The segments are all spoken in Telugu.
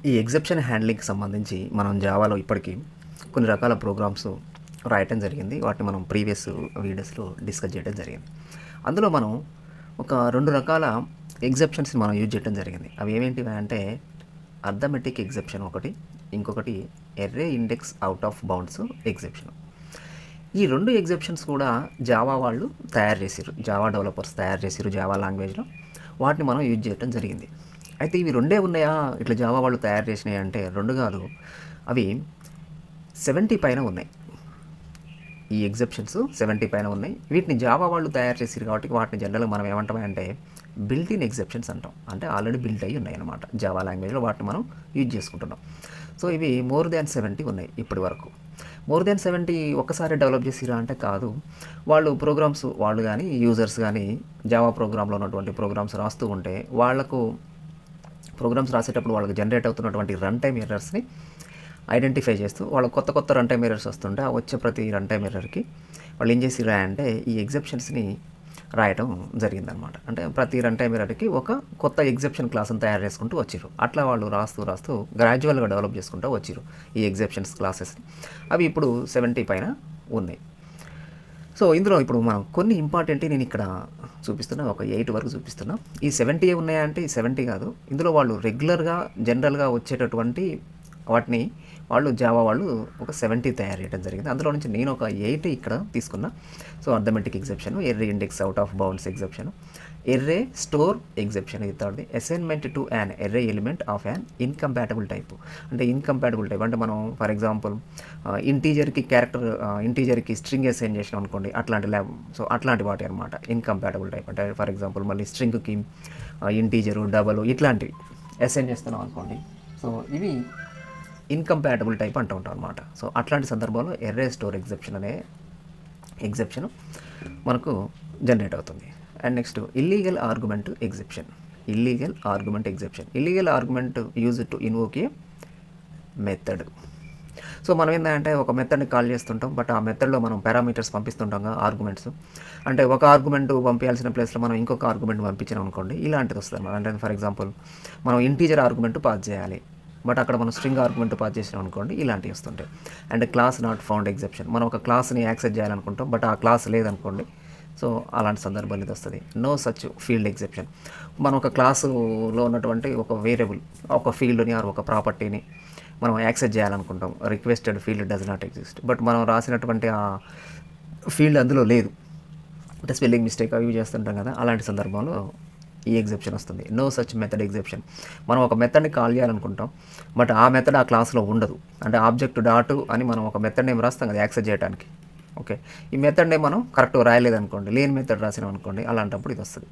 ఈ ఎగ్జెప్షన్ హ్యాండ్లింగ్కి సంబంధించి మనం జావాలో ఇప్పటికీ కొన్ని రకాల ప్రోగ్రామ్స్ రాయటం జరిగింది. వాటిని మనం ప్రీవియస్ వీడియోస్లో డిస్కస్ చేయడం జరిగింది. అందులో మనం ఒక 2 రకాల ఎగ్జెప్షన్స్ని మనం యూజ్ చేయడం జరిగింది. అవి ఏమేంటివి అంటే అర్థమెటిక్ ఎగ్జెప్షన్ ఒకటి, ఇంకొకటి array index out of bounds exception. ఈ 2 ఎగ్జెప్షన్స్ కూడా జావా వాళ్ళు తయారు చేసారు, జావా డెవలపర్స్ తయారు చేసారు జావా లాంగ్వేజ్లో. వాటిని మనం యూజ్ చేయడం జరిగింది. అయితే ఇవి 2 ఉన్నాయా ఇట్లా జావా వాళ్ళు తయారు చేసినాయి అంటే 2 కాదు, అవి 70 పైన ఉన్నాయి. ఈ ఎగ్జెప్షన్స్ 70 పైన ఉన్నాయి. వీటిని జావా వాళ్ళు తయారు చేసారు కాబట్టి వాటిని జనరల్గా మనం ఏమంటామంటే బిల్ట్ ఇన్ ఎగ్జెప్షన్స్ అంటాం. అంటే ఆల్రెడీ బిల్ట్ అయ్యి ఉన్నాయి అన్నమాట జావా లాంగ్వేజ్లో, వాటిని మనం యూజ్ చేసుకుంటున్నాం. సో ఇవి మోర్ దాన్ 70 ఉన్నాయి ఇప్పటి వరకు. మోర్ దాన్ 70 ఒక్కసారి డెవలప్ చేసిరా అంటే కాదు. వాళ్ళు ప్రోగ్రామ్స్ వాళ్ళు కానీ యూజర్స్ కానీ జావా ప్రోగ్రాంలో ఉన్నటువంటి ప్రోగ్రామ్స్ రాస్తూ ఉంటే వాళ్ళకు ప్రోగ్రామ్స్ రాసేటప్పుడు వాళ్ళకి జనరేట్ అవుతున్నటువంటి రన్ టైమ్ ఎర్రర్స్ని ఐడెంటిఫై చేస్తూ వాళ్ళకి కొత్త కొత్త రన్ టైమ్ ఎర్రర్స్ వస్తుంటే ఆ వచ్చే ప్రతి రన్ టైమ్ ఎర్రర్కి వాళ్ళు ఏం చేసి రాయంటే ఈ ఎగ్జెప్షన్స్ని రాయటం జరిగిందనమాట. అంటే ప్రతి రన్ టైమ్ ఎర్రర్కి ఒక కొత్త ఎగ్జెప్షన్ క్లాస్ని తయారు చేసుకుంటూ వచ్చారు. అట్లా వాళ్ళు రాస్తూ గ్రాడ్యువల్గా డెవలప్ చేసుకుంటూ వచ్చారు ఈ ఎగ్జెప్షన్స్ క్లాసెస్ని. అవి ఇప్పుడు 70 పైన ఉన్నాయి. సో ఇందులో ఇప్పుడు మనం కొన్ని ఇంపార్టెంట్ నేను ఇక్కడ చూపిస్తున్నా, ఒక 8 వరకు చూపిస్తున్నా. ఈ 70 ఉన్నాయంటే ఈ 70 కాదు, ఇందులో వాళ్ళు రెగ్యులర్గా జనరల్గా వచ్చేటటువంటి వాటిని వాళ్ళు జావా వాళ్ళు ఒక 70 తయారు చేయడం జరిగింది. అందులో నుంచి నేను ఒక 8 ఇక్కడ తీసుకున్నా. So arithmetic exception, array index out of bounds exception, array store exception, ఇది థర్డ్ది assignment to an array element of an incompatible type. అంటే ఇన్కంపాటబుల్ టైప్ అంటే మనం ఫర్ ఎగ్జాంపుల్ ఇంటీజర్కి స్ట్రింగ్ అసైన్ చేసినాం అనుకోండి, సో అట్లాంటి వాటి అనమాట ఇన్కంపాటబుల్ టైప్. అంటే ఫర్ ఎగ్జాంపుల్ మళ్ళీ స్ట్రింగ్కి ఇంటీజరు డబల్ ఇట్లాంటివి అసైన్ చేస్తున్నాం అనుకోండి, సో ఇవి ఇన్కంపాటబుల్ టైప్ అంటూ ఉంటాం అనమాట. సో అట్లాంటి సందర్భంలో ఎర్రే స్టోర్ ఎగ్జెప్షన్ అనే ఎగ్జెప్షన్ మనకు జనరేట్ అవుతుంది. And next illegal argument exception. Illegal argument use to invoke A method. So మనం ఏంటంటే ఒక మెథడ్ని కాల్ చేస్తుంటాం, బట్ ఆ మెథడ్లో మనం పారామీటర్స్ పంపిస్తుంటాం కదా, ఆర్గ్యుమెంట్స్. అంటే ఒక ఆర్గ్యుమెంట్ పంపించాల్సిన ప్లేస్లో మనం ఇంకొక ఆర్గ్యుమెంట్ పంపించాం అనుకోండి, ఇలాంటిది వస్తుంది అనమాట. అంటే ఫర్ ఎగ్జాంపుల్ మనం ఇంటీజర్ ఆర్గ్యుమెంట్ పాస్ చేయాలి, బట్ అక్కడ మనం స్ట్రింగ్ ఆర్గ్యుమెంట్ పాస్ చేసినాం అనుకోండి, ఇలాంటివి వస్తుంటాయి. And class not found exception. మనం ఒక క్లాస్ని యాక్సెస్ చేయాలనుకుంటాం, బట్ ఆ క్లాస్ లేదనుకోండి, సో అలాంటి సందర్భాలు ఇది వస్తుంది. No such field exception. మనం ఒక క్లాసులో ఉన్నటువంటి ఒక వేరియబుల్, ఒక ఫీల్డ్ని ఆర్ ఒక ప్రాపర్టీని మనం యాక్సెస్ చేయాలనుకుంటాం, requested field does not exist, but మనం రాసినటువంటి ఆ ఫీల్డ్ అందులో లేదు, అంటే స్పెల్లింగ్ మిస్టేక్ అవి చేస్తుంటాం కదా, అలాంటి సందర్భంలో ఈ ఎగ్జెప్షన్ వస్తుంది. No such method exception. మనం ఒక మెథడ్ని కాల్ చేయాలనుకుంటాం, బట్ ఆ మెథడ్ ఆ క్లాస్లో ఉండదు. అంటే ఆబ్జెక్ట్ డాట్ అని మనం ఒక మెథడ్ నేమ్ రాస్తాం కదా యాక్సెస్ చేయడానికి. ఓకే, ఈ మెథడ్ నేమ్ మనం కరెక్ట్గా రాయలేదనుకోండి, లేని మెథడ్ రాసినాం అనుకోండి, అలాంటప్పుడు ఇది వస్తుంది.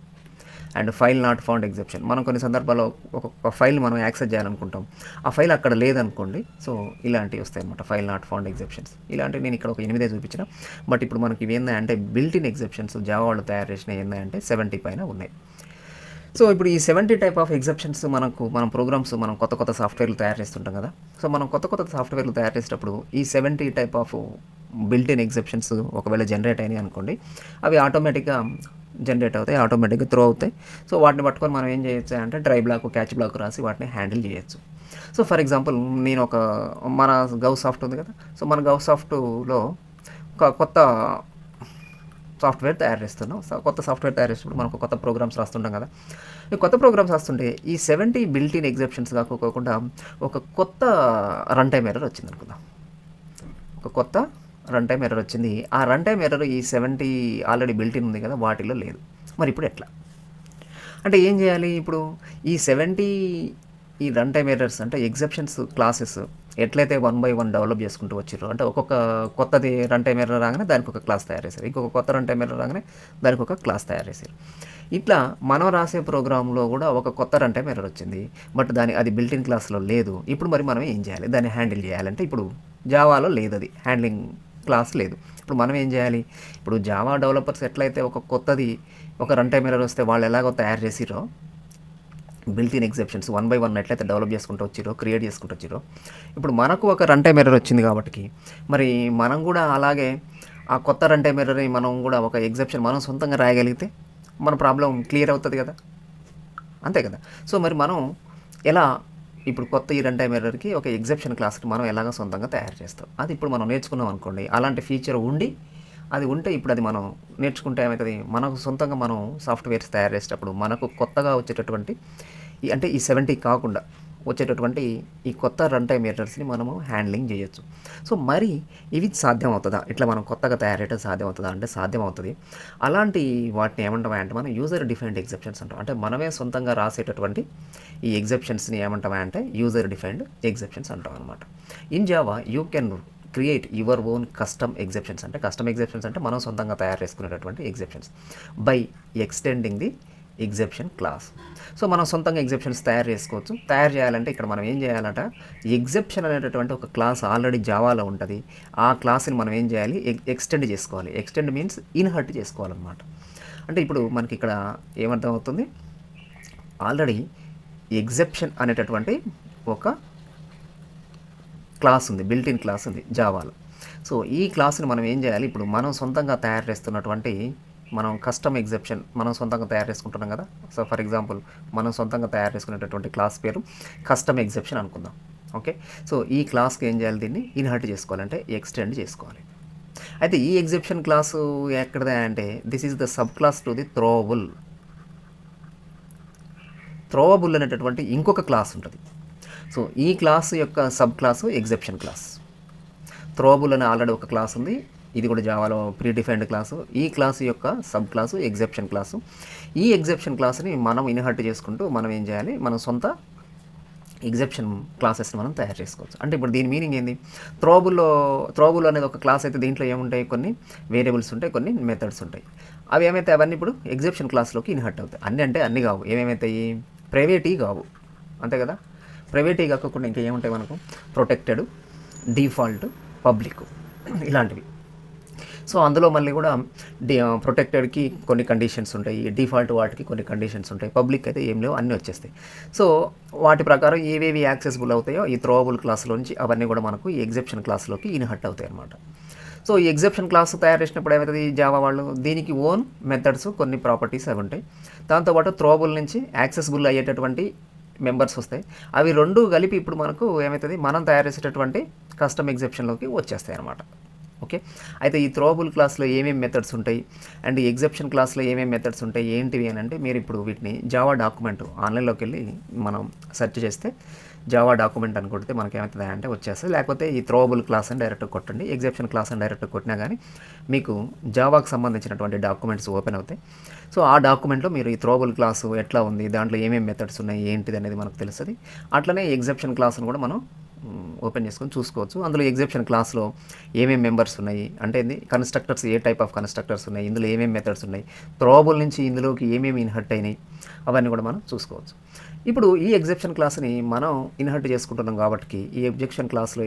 And file not found exception. మనం కొన్ని సందర్భాల్లో ఒక ఫైల్ మనం యాక్సెస్ చేయాలనుకుంటాం, ఆ ఫైల్ అక్కడ లేదనుకోండి, సో ఇలాంటివి వస్తాయి అనమాట, ఫైల్ నాట్ ఫౌండ్ ఎగ్జెప్షన్స్. ఇలాంటివి నేను ఇక్కడ ఒక 8 చూపించిన. బట్ ఇప్పుడు మనకి ఇవి ఏంటంటే బిల్ట్ ఇన్ ఎగ్జెప్షన్స్ జావా వాళ్ళు తయారు చేసినవి ఏంటంటే 70 పైన ఉన్నాయి. సో ఇప్పుడు ఈ 70 టైప్ ఆఫ్ ఎగ్జెప్షన్స్ మనం ప్రోగ్రామ్స్ మనం కొత్త కొత్త సాఫ్ట్వేర్లు తయారు చేస్తుంటాం కదా. సో మనం కొత్త కొత్త సాఫ్ట్వేర్లు తయారు చేసేటప్పుడు ఈ 70 టైప్ ఆఫ్ బిల్ట్ ఇన్ ఎగ్జెప్షన్స్ ఒకవేళ జనరేట్ అయినాయి అనుకోండి, అవి ఆటోమేటిక్గా జనరేట్ అవుతాయి, ఆటోమేటిక్గా త్రో అవుతాయి. సో వాటిని పట్టుకొని మనం ఏం చేయొచ్చు అంటే డ్రై బ్లాక్, క్యాచ్ బ్లాక్ రాసి వాటిని హ్యాండిల్ చేయొచ్చు. సో ఫర్ ఎగ్జాంపుల్ నేను మన గవ్ సాఫ్ట్ ఉంది కదా, సో మన గవ్ సాఫ్ట్లో ఒక కొత్త సాఫ్ట్వేర్ తయారు చేస్తున్నాం. కొత్త సాఫ్ట్వేర్ తయారు చేసినప్పుడు మనకు కొత్త ప్రోగ్రామ్స్ రాస్తుంటాం కదా. ఈ కొత్త ప్రోగ్రామ్స్ రాస్తుంటే ఈ 70 బిల్ట్ ఇన్ ఎగ్జెప్షన్స్ కాకుండా ఒక కొత్త రన్ టైమ్ ఎర్రర్ వచ్చింది అనుకుందాం. ఒక కొత్త రన్ టైమ్ ఎర్రర్ వచ్చింది. ఆ రన్ టైమ్ ఎర్రర్ ఈ 70 ఆల్రెడీ బిల్ట్ ఇన్ ఉంది కదా వాటిలో లేదు. మరి ఇప్పుడు ఎట్లా అంటే ఏం చేయాలి? ఇప్పుడు ఈ 70 ఈ రన్ టైమ్ ఎర్రర్స్ అంటే ఎగ్జెప్షన్స్ క్లాసెస్ ఎట్లయితే 1 by 1 డెవలప్ చేసుకుంటూ వచ్చారు, అంటే ఒక్కొక్క కొత్తది రన్ టైమ్ ఎర్రర్ రాగానే దానికి ఒక క్లాస్ తయారు చేశారు, ఇంకొక కొత్త రన్ టైమ్ ఎర్రర్ రాగానే దానికి ఒక క్లాస్ తయారు చేశారు. ఇట్లా మనం రాసే ప్రోగ్రాంలో కూడా ఒక కొత్త రన్ టైమ్ ఎర్రర్ వచ్చింది, బట్ అది బిల్ట్ ఇన్ క్లాస్లో లేదు. ఇప్పుడు మరి మనం ఏం చేయాలి? దాన్ని హ్యాండిల్ చేయాలంటే ఇప్పుడు జావాలో లేదు, అది హ్యాండ్లింగ్ క్లాస్ లేదు. ఇప్పుడు మనం ఏం చేయాలి? ఇప్పుడు జావా డెవలపర్స్ ఎట్లయితే ఒక కొత్తది ఒక రన్ టైమ్ ఎర్రర్ వస్తే వాళ్ళు ఎలాగో తయారు చేసిరో బిల్ట్ ఇన్ ఎగ్జెప్షన్స్ 1 by 1 ఎట్లయితే డెవలప్ చేసుకుంటూ వచ్చిరో, క్రియేట్ చేసుకుంటూ వచ్చిరో, ఇప్పుడు మనకు ఒక రన్ టైమ్ ఎర్రర్ వచ్చింది కాబట్టి మరి మనం కూడా అలాగే ఆ కొత్త రన్ టైమ్ ఎర్రర్ని మనం కూడా ఒక ఎగ్జెప్షన్ మనం సొంతంగా రాయగలిగితే మన ప్రాబ్లం క్లియర్ అవుతుంది కదా, అంతే కదా. సో మరి మనం ఎలా ఇప్పుడు కొత్త ఈ రన్ టైమ్ ఎర్రర్కి ఒక ఎగ్జెప్షన్ క్లాస్ని మనం ఎలాగ సొంతంగా తయారు చేస్తాం. అది ఇప్పుడు మనం నేర్చుకున్నాం అనుకోండి, అలాంటి ఫీచర్ ఉండి అది ఉంటే ఇప్పుడు అది మనం నేర్చుకుంటే ఏమవుతుంది, మనకు సొంతంగా మనం సాఫ్ట్వేర్స్ తయారు చేసేటప్పుడు మనకు కొత్తగా వచ్చేటటువంటి అంటే ఈ 70 కాకుండా వచ్చేటటువంటి ఈ కొత్త రన్ టైమ్ ఎర్రర్స్ని మనము హ్యాండ్లింగ్ చేయొచ్చు. సో మరి ఇవి సాధ్యం అవుతుందా, ఇట్లా మనం కొత్తగా తయారు సాధ్యం అవుతుందా అంటే సాధ్యం అవుతుంది. అలాంటి వాటిని ఏమంటామా అంటే మనం యూజర్ డిఫైన్డ్ ఎగ్జెప్షన్స్ అంటాం. అంటే మనమే సొంతంగా రాసేటటువంటి ఈ ఎగ్జెప్షన్స్ని ఏమంటామా అంటే యూజర్ డిఫైన్డ్ ఎగ్జెప్షన్స్ అంటాం అనమాట. In Java you can create your own custom exceptions. అంటే కస్టమ్ ఎగ్జెప్షన్స్ అంటే మనం సొంతంగా తయారు చేసుకునేటటువంటి exceptions by extending the exception class. So మనం సొంతంగా ఎగ్జెప్షన్స్ తయారు చేసుకోవచ్చు. తయారు చేయాలంటే ఇక్కడ మనం ఏం చేయాలంట, ఎగ్జెప్షన్ అనేటటువంటి ఒక క్లాస్ ఆల్రెడీ జావాలో ఉంటుంది. ఆ క్లాస్ని మనం ఏం చేయాలి, ఎక్స్టెండ్ చేసుకోవాలి. ఎక్స్టెండ్ మీన్స్ ఇన్హర్ట్ చేసుకోవాలన్నమాట. అంటే ఇప్పుడు మనకి ఇక్కడ ఏమర్థం అవుతుంది, ఆల్రెడీ ఎగ్జెప్షన్ అనేటటువంటి ఒక క్లాస్ ఉంది, బిల్ట్ ఇన్ క్లాస్ ఉంది జావాలో. సో ఈ క్లాస్ని మనం ఏం చేయాలి, ఇప్పుడు మనం సొంతంగా తయారు చేస్తున్నటువంటి మనం కస్టమ్ ఎగ్జెప్షన్ మనం సొంతంగా తయారు చేసుకుంటున్నాం కదా. సో ఫర్ ఎగ్జాంపుల్ మనం సొంతంగా తయారు చేసుకునేటటువంటి క్లాస్ పేరు కస్టమ్ ఎగ్జెప్షన్ అనుకుందాం. ఓకే, సో ఈ క్లాస్కి ఏం చేయాలి, దీన్ని ఇన్హర్ట్ చేసుకోవాలంటే ఎక్స్టెండ్ చేసుకోవాలి. అయితే ఈ ఎగ్జెప్షన్ క్లాసు ఎక్కడదా అంటే this is the subclass to the throwable. Throwable అనేటటువంటి ఇంకొక క్లాస్ ఉంటుంది. సో ఈ క్లాస్ యొక్క సబ్ క్లాసు ఎగ్జెప్షన్ క్లాస్. థ్రోవబుల్ అనే ఆల్రెడీ ఒక క్లాస్ ఉంది, ఇది కూడా జావాలో ప్రీ డిఫైన్డ్ క్లాసు. ఈ క్లాస్ యొక్క సబ్ క్లాసు ఎగ్జెప్షన్ క్లాసు. ఈ ఎగ్జెప్షన్ క్లాస్ని మనం ఇన్హర్ట్ చేసుకుంటూ మనం ఏం చేయాలి, మన సొంత ఎగ్జెప్షన్ క్లాసెస్ని మనం తయారు చేసుకోవచ్చు. అంటే ఇప్పుడు దీని మీనింగ్ ఏంది, థ్రోబుల్ అనేది ఒక క్లాస్ అయితే దీంట్లో ఏముంటాయి, కొన్ని వేరియబుల్స్ ఉంటాయి, కొన్ని మెథడ్స్ ఉంటాయి. అవి ఏమైతే అవన్నీ ఇప్పుడు ఎగ్జెప్షన్ క్లాస్లోకి ఇన్హర్ట్ అవుతాయి. అన్నీ అంటే అన్నీ కావు, ఏమేమవుతాయి, ప్రైవేటీ కావు, అంతే కదా. ప్రైవేటీ కాకుండా ఇంకా ఏముంటాయి మనకు, ప్రొటెక్టెడ్, డిఫాల్ట్, పబ్లిక్, ఇలాంటివి. సో అందులో మళ్ళీ కూడా ప్రొటెక్టెడ్కి కొన్ని కండిషన్స్ ఉంటాయి, డిఫాల్ట్ వాటికి కొన్ని కండిషన్స్ ఉంటాయి, పబ్లిక్ అయితే ఏం లేవు, అన్నీ వచ్చేస్తాయి. సో వాటి ప్రకారం ఏవేవి యాక్సెసిబుల్ అవుతాయో ఈ థ్రోవబుల్ క్లాస్లోంచి అవన్నీ కూడా మనకు ఈ ఎగ్జెప్షన్ క్లాస్లోకి ఇన్హర్ట్ అవుతాయి అన్నమాట. సో ఈ ఎగ్జెప్షన్ క్లాస్ తయారు చేసినప్పుడు ఏమవుతుంది, జావా వాళ్ళు దీనికి ఓన్ మెథడ్స్, కొన్ని ప్రాపర్టీస్ అవి ఉంటాయి. దాంతోపాటు థ్రోవబుల్ నుంచి యాక్సెసిబుల్ అయ్యేటటువంటి మెంబర్స్ వస్తాయి. అవి రెండు కలిపి ఇప్పుడు మనకు ఏమవుతుంది, మనం తయారు చేసేటటువంటి కస్టమ్ ఎగ్జెప్షన్లోకి వచ్చేస్తాయి అన్నమాట. ఓకే, అయితే ఈ థ్రోవబుల్ క్లాస్లో ఏమేమి మెథడ్స్ ఉంటాయి అండ్ ఎగ్జెప్షన్ క్లాస్లో ఏమేమి మెథడ్స్ ఉంటాయి ఏంటివి అని అంటే, మీరు ఇప్పుడు వీటిని జావా డాక్యుమెంట్ ఆన్లైన్లోకి వెళ్ళి మనం సెర్చ్ చేస్తే జావా డాక్యుమెంట్ అని కొడితే మనకి ఏమవుతుంది అంటే వచ్చేస్తుంది. లేకపోతే ఈ థ్రోవబుల్ క్లాస్ అని డైరెక్ట్గా కొట్టండి, ఎగ్జెప్షన్ క్లాస్ అని డైరెక్ట్గా కొట్టినా కానీ మీకు జావాకు సంబంధించినటువంటి డాక్యుమెంట్స్ ఓపెన్ అవుతాయి. సో ఆ డాక్యుమెంట్లో మీరు ఈ థ్రోవబుల్ క్లాసు ఎట్లా ఉంది, దాంట్లో ఏమేమి మెథడ్స్ ఉన్నాయి ఏంటిది అనేది మనకు తెలుస్తుంది. అట్లనే ఎగ్జెప్షన్ క్లాస్ని కూడా మనం ఓపెన్ చేసుకొని చూసుకోవచ్చు. అందులో ఎగ్జెప్షన్ క్లాస్లో ఏమేమి మెంబర్స్ ఉన్నాయి అంటే constructors, A type of constructors ఉన్నాయి, ఇందులో ఏమేమి మెథడ్స్ ఉన్నాయి, థ్రోవబుల్ నుంచి ఇందులోకి ఏమేమి ఇన్హర్ట్ అయినాయి, అవన్నీ కూడా మనం చూసుకోవచ్చు. ఇప్పుడు ఈ ఎగ్జెప్షన్ క్లాస్ని మనం ఇన్హర్ట్ చేసుకుంటున్నాం కాబట్టి ఈ ఎగ్జెప్షన్ క్లాస్లో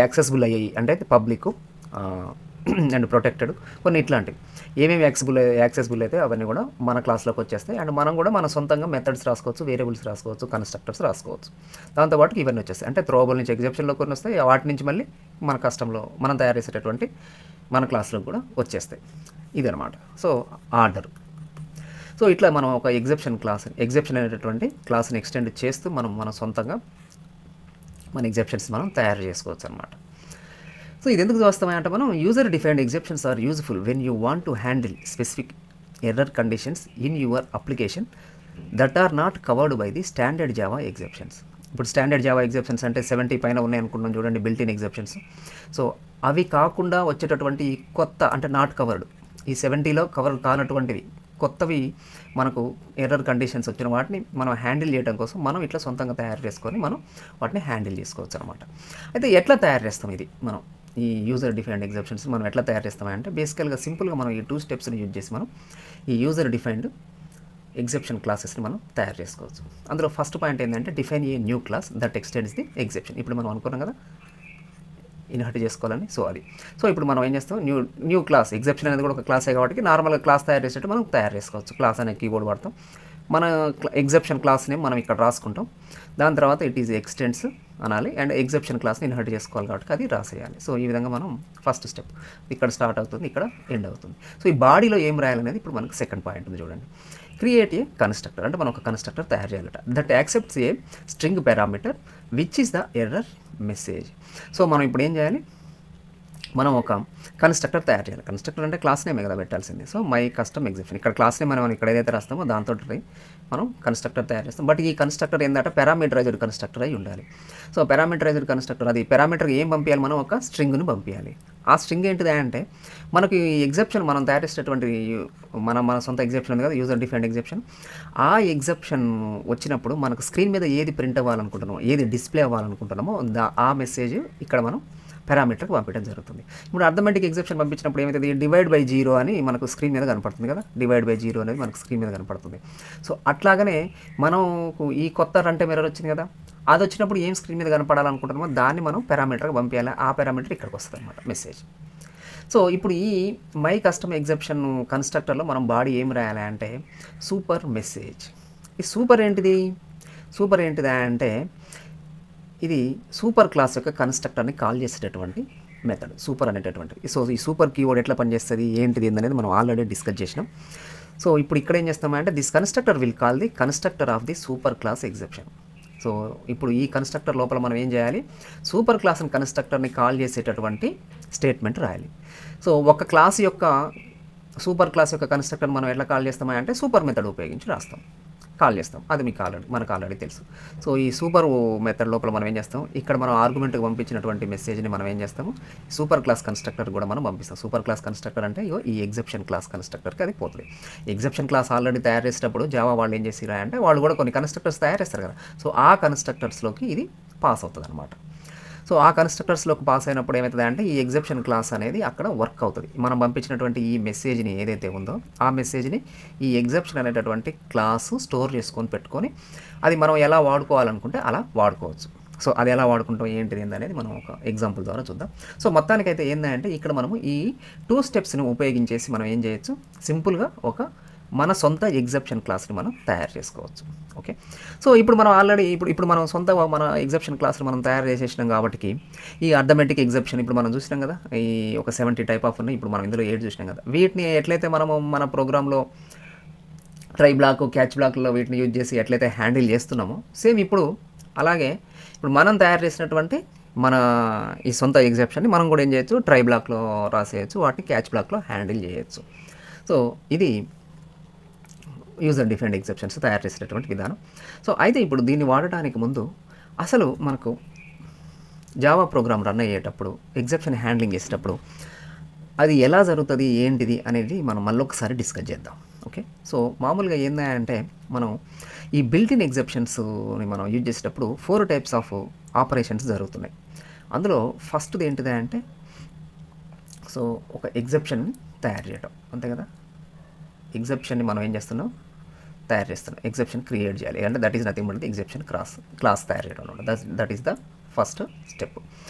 యాక్సెసిబుల్ అయ్యాయి అంటే పబ్లిక్ అండ్ ప్రొటెక్టెడ్ కొన్ని ఇట్లాంటివి ఏమేమి యాక్సెసిబుల్ అయితే అవన్నీ కూడా మన క్లాస్లోకి వచ్చేస్తాయి. అండ్ మనం కూడా మన సొంతంగా మెథడ్స్ రాసుకోవచ్చు, వేరియబుల్స్ రాసుకోవచ్చు, కన్స్ట్రక్టర్స్ రాసుకోవచ్చు. దాంతోపాటు ఇవన్నీ వచ్చేస్తాయి. అంటే థ్రోవబుల్ నుంచి ఎగ్జెప్షన్లో కొన్ని వస్తాయి, వాటి నుంచి మళ్ళీ మన కస్టంలో మనం తయారు చేసేటటువంటి మన క్లాస్లో కూడా వచ్చేస్తాయి. ఇదనమాట. So order. సో ఇట్లా మనం ఒక ఎగ్జెప్షన్ అనేటటువంటి క్లాస్ని ఎక్స్టెండ్ చేస్తూ మనం మన సొంతంగా మన ఎగ్జెప్షన్స్ మనం తయారు చేసుకోవచ్చు అనమాట. సో ఇది ఎందుకు చూస్తామంటే మనం user defined exceptions are useful when you want to handle specific error conditions in your application that are not covered by the standard Java exceptions. ఇప్పుడు స్టాండర్డ్ జావా ఎగ్జెప్షన్స్ అంటే 70 పైన ఉన్నాయి అనుకుంటున్నాం చూడండి, బిల్ట్ ఇన్ ఎగ్జెప్షన్స్. సో అవి కాకుండా వచ్చేటటువంటి కొత్త అంటే నాట్ కవర్డ్, ఈ 70లో కవర్ కానటువంటివి కొత్తవి మనకు ఎర్రర్ కండిషన్స్ వచ్చిన వాటిని మనం హ్యాండిల్ చేయడం కోసం మనం ఇట్లా సొంతంగా తయారు చేసుకొని మనం వాటిని హ్యాండిల్ చేసుకోవచ్చు అనమాట. అయితే ఎట్లా తయారు చేస్తాం ఇది మనం ఈ యూజర్ డిఫైన్డ్ ఎగ్జెప్షన్స్ మనం ఎట్లా తయారు చేస్తామంటే బేసికల్గా సింపుల్గా మనం ఈ 2 స్టెప్స్ని యూజ్ చేసి మనం ఈ యూజర్ డిఫైన్డ్ ఎగ్జెప్షన్ క్లాసెస్ని మనం తయారు చేసుకోవచ్చు. అందులో ఫస్ట్ పాయింట్ ఏంటంటే define a new class that extends the exception. ఇప్పుడు మనం అనుకున్నాం కదా ఇన్హర్ట్ చేసుకోవాలని, సో అది. సో ఇప్పుడు మనం ఏం చేస్తాం, న్యూ క్లాస్, ఎగ్జెప్షన్ అనేది కూడా ఒక క్లాసే కాబట్టి నార్మల్గా క్లాస్ తయారు చేసేట్టు మనం తయారు చేసుకోవచ్చు. క్లాస్ అనే కీబోర్డ్ వాడతాం, మన ఎగ్జెప్షన్ క్లాస్ని మనం ఇక్కడ రాసుకుంటాం. దాని తర్వాత ఇట్ ఈజ్ ఎక్స్టెండ్స్ అనాలి అండ్ ఎగ్జెప్షన్ క్లాస్ని ఇన్హర్ట్ చేసుకోవాలి కాబట్టి అది రాసేయాలి. సో ఈ విధంగా మనం ఫస్ట్ స్టెప్ ఇక్కడ స్టార్ట్ అవుతుంది, ఇక్కడ ఎండ్ అవుతుంది. సో ఈ బాడీలో ఏం రాయాలనేది ఇప్పుడు మనకు సెకండ్ పాయింట్ ఉంది చూడండి. క్రియేట్ ఏ కన్స్ట్రక్టర్ అంటే మనం ఒక కన్స్ట్రక్టర్ తయారు చేయాలట that accepts a string parameter which is the error message. So మనం ఇప్పుడు ఏం చేయాలి, మనం ఒక కన్స్ట్రక్టర్ తయారు చేయాలి. కన్స్ట్రక్టర్ అంటే క్లాస్ నేమే కదా పెట్టాల్సింది. సో మై కస్టమ్ ఎగ్జిబిషన్ ఇక్కడ క్లాస్ నేమ్ మనం ఇక్కడ ఏదైతే రాస్తామో దాంతో మనం కన్స్ట్రక్టర్ తయారు చేస్తాం. బట్ ఈ కన్స్ట్రక్టర్ ఏంటంటే పారామీటరైజ్డ్ కన్స్ట్రక్టర్ అయి ఉండాలి. సో పారామీటరైజ్డ్ కన్స్ట్రక్టర్ అది పారామీటర్ ఏం పంపించాలి, మనం ఒక స్ట్రింగ్ను పంపించాలి. ఆ స్ట్రింగ్ ఏంటిది అంటే మనకి ఎగ్జెప్షన్ మనం తయారు చేసేటటువంటి మన సొంత ఎగ్జెప్షన్ ఉంది కదా, యూజర్ డిఫైన్డ్ ఎగ్జెప్షన్. ఆ ఎగ్జెప్షన్ వచ్చినప్పుడు మనకు స్క్రీన్ మీద ఏది ప్రింట్ అవ్వాలనుకుంటున్నామో, ఏది డిస్ప్లే అవ్వాలనుకుంటున్నామో ఆ మెసేజ్ ఇక్కడ మనం పారామీటర్కి పంపించడం జరుగుతుంది. ఇప్పుడు అర్థమెటిక్ ఎగ్జెప్షన్ పంపించినప్పుడు ఏమవుతుంది, డివైడ్ బై జీరో అని మనకు స్క్రీన్ మీద కనపడుతుంది కదా, డివైడ్ బై జీరో అనేది మనకు స్క్రీన్ మీద కనపడుతుంది. సో అట్లాగనే మనకు ఈ కొత్త రన్ టైమ్ ఎర్రర్ వచ్చింది కదా, అది వచ్చినప్పుడు ఏం స్క్రీన్ మీద కనపడాలనుకుంటున్నామో దాన్ని మనం పారామీటర్కి పంపించాలి. ఆ పారామీటర్ ఇక్కడికి వస్తుంది అనమాట మెసేజ్. సో ఇప్పుడు ఈ మై కస్టమ్ ఎగ్జెప్షన్ కన్స్ట్రక్టర్లో మనం బాడీ ఏం రాయాలి అంటే సూపర్ మెసేజ్. ఈ సూపర్ ఏంటిదా అంటే ఇది సూపర్ క్లాస్ యొక్క కన్స్ట్రక్టర్ని కాల్ చేసేటటువంటి మెథడ్ సూపర్ అనేటటువంటిది. సో ఈ సూపర్ కీవర్డ్ ఎట్లా పనిచేస్తుంది ఏంటిది అనేది మనం ఆల్రెడీ డిస్కస్ చేసినాం. సో ఇప్పుడు ఇక్కడ ఏం చేస్తామంటే this constructor will call the constructor of the super class exception. So ఇప్పుడు ఈ కన్స్ట్రక్టర్ లోపల మనం ఏం చేయాలి, సూపర్ క్లాస్ కన్స్ట్రక్టర్ని కాల్ చేసేటటువంటి స్టేట్మెంట్ రాయాలి. సో ఒక క్లాస్ యొక్క సూపర్ క్లాస్ యొక్క కన్స్ట్రక్టర్ మనం ఎట్లా కాల్ చేస్తామా అంటే సూపర్ మెథడ్ ఉపయోగించి కాల్ చేస్తాం. అది మనకు ఆల్రెడీ తెలుసు. సో ఈ సూపర్ మెథడ్ లోపల మనం ఏం చేస్తాం, ఇక్కడ మనం ఆర్గ్యుమెంట్కి పంపించినటువంటి మెసేజ్ని మనం ఏం చేస్తాము, సూపర్ క్లాస్ కన్స్ట్రక్టర్ కూడా మనం పంపిస్తాం. సూపర్ క్లాస్ కన్స్ట్రక్టర్ అంటే ఈ ఎగ్జెప్షన్ క్లాస్ కన్స్ట్రక్టర్కి అది పోతుంది. ఎగ్జెప్షన్ క్లాస్ ఆల్రెడీ తయారు చేసేటప్పుడు జావా వాళ్ళు ఏం చేసిరా అంటే వాళ్ళు కూడా కొన్ని కన్స్ట్రక్టర్స్ తయారు చేస్తారు కదా, సో ఆ కన్స్ట్రక్టర్స్లోకి ఇది పాస్ అవుతుంది అనమాట. సో ఆ కన్స్ట్రక్టర్స్లోకి పాస్ అయినప్పుడు ఏమవుతుంది అంటే ఈ ఎగ్జెప్షన్ క్లాస్ అనేది అక్కడ వర్క్ అవుతుంది. మనం పంపించినటువంటి ఈ మెసేజ్ని ఏదైతే ఉందో ఆ మెసేజ్ని ఈ ఎగ్జెప్షన్ అనేటటువంటి క్లాసు స్టోర్ చేసుకొని పెట్టుకొని అది మనం ఎలా వాడుకోవాలనుకుంటే అలా వాడుకోవచ్చు. సో అది ఎలా వాడుకుంటాం ఏంటిది అనేది మనం ఒక ఎగ్జాంపుల్ ద్వారా చూద్దాం. సో మొత్తానికైతే ఏంటంటే ఇక్కడ మనము ఈ 2 స్టెప్స్ని ఉపయోగించేసి మనం ఏం చేయొచ్చు, సింపుల్గా ఒక మన సొంత ఎగ్జెప్షన్ క్లాస్ని మనం తయారు చేసుకోవచ్చు. ఓకే, సో ఇప్పుడు మనం ఆల్రెడీ ఇప్పుడు మనం సొంత మన ఎగ్జెప్షన్ క్లాస్ని మనం తయారు చేసేసినాం కాబట్టి ఈ అర్థమెటిక్ ఎగ్జెప్షన్ ఇప్పుడు మనం చూసినాం కదా, ఈ ఒక 70 టైప్ ఆఫ్ ఉన్నాయి. ఇప్పుడు మనం ఇందులో 8 చూసినాం కదా. వీటిని ఎట్లయితే మనము మన ప్రోగ్రాంలో ట్రై బ్లాక్ క్యాచ్ బ్లాక్లో వీటిని యూజ్ చేసి ఎట్లయితే హ్యాండిల్ చేస్తున్నామో సేమ్ ఇప్పుడు అలాగే ఇప్పుడు మనం తయారు చేసినటువంటి మన ఈ సొంత ఎగ్జెప్షన్ని మనం కూడా ఏం చేయొచ్చు, ట్రై బ్లాక్లో రాసేయచ్చు, వాటిని క్యాచ్ బ్లాక్లో హ్యాండిల్ చేయొచ్చు. సో ఇది యూజర్ డిఫైన్డ్ ఎగ్జెప్షన్స్ తయారు చేసేటటువంటి విధానం. సో అయితే ఇప్పుడు దీన్ని వాడటానికి ముందు అసలు మనకు జావా ప్రోగ్రామ్ రన్ అయ్యేటప్పుడు ఎగ్జెప్షన్ హ్యాండ్లింగ్ చేసేటప్పుడు అది ఎలా జరుగుతుంది ఏంటిది అనేది మనం మళ్ళీ ఒకసారి డిస్కస్ చేద్దాం. ఓకే, సో మామూలుగా ఏంటంటే మనం ఈ బిల్ట్-ఇన్ ఎగ్జెప్షన్స్ని మనం యూజ్ చేసేటప్పుడు 4 టైప్స్ ఆఫ్ ఆపరేషన్స్ జరుగుతున్నాయి. అందులో ఫస్ట్ది ఏంటిది అంటే సో ఒక ఎగ్జెప్షన్ తయారు చేయడం, అంతే కదా. ఎగ్జెప్షన్ని మనం ఏం చేస్తున్నాం, తయారు చేస్తున్నాం. ఎగ్జెప్షన్ క్రియేట్ చేయాలి అంటే that is nothing but the exception class తయారు చేయడం అనమాట. That is the first step.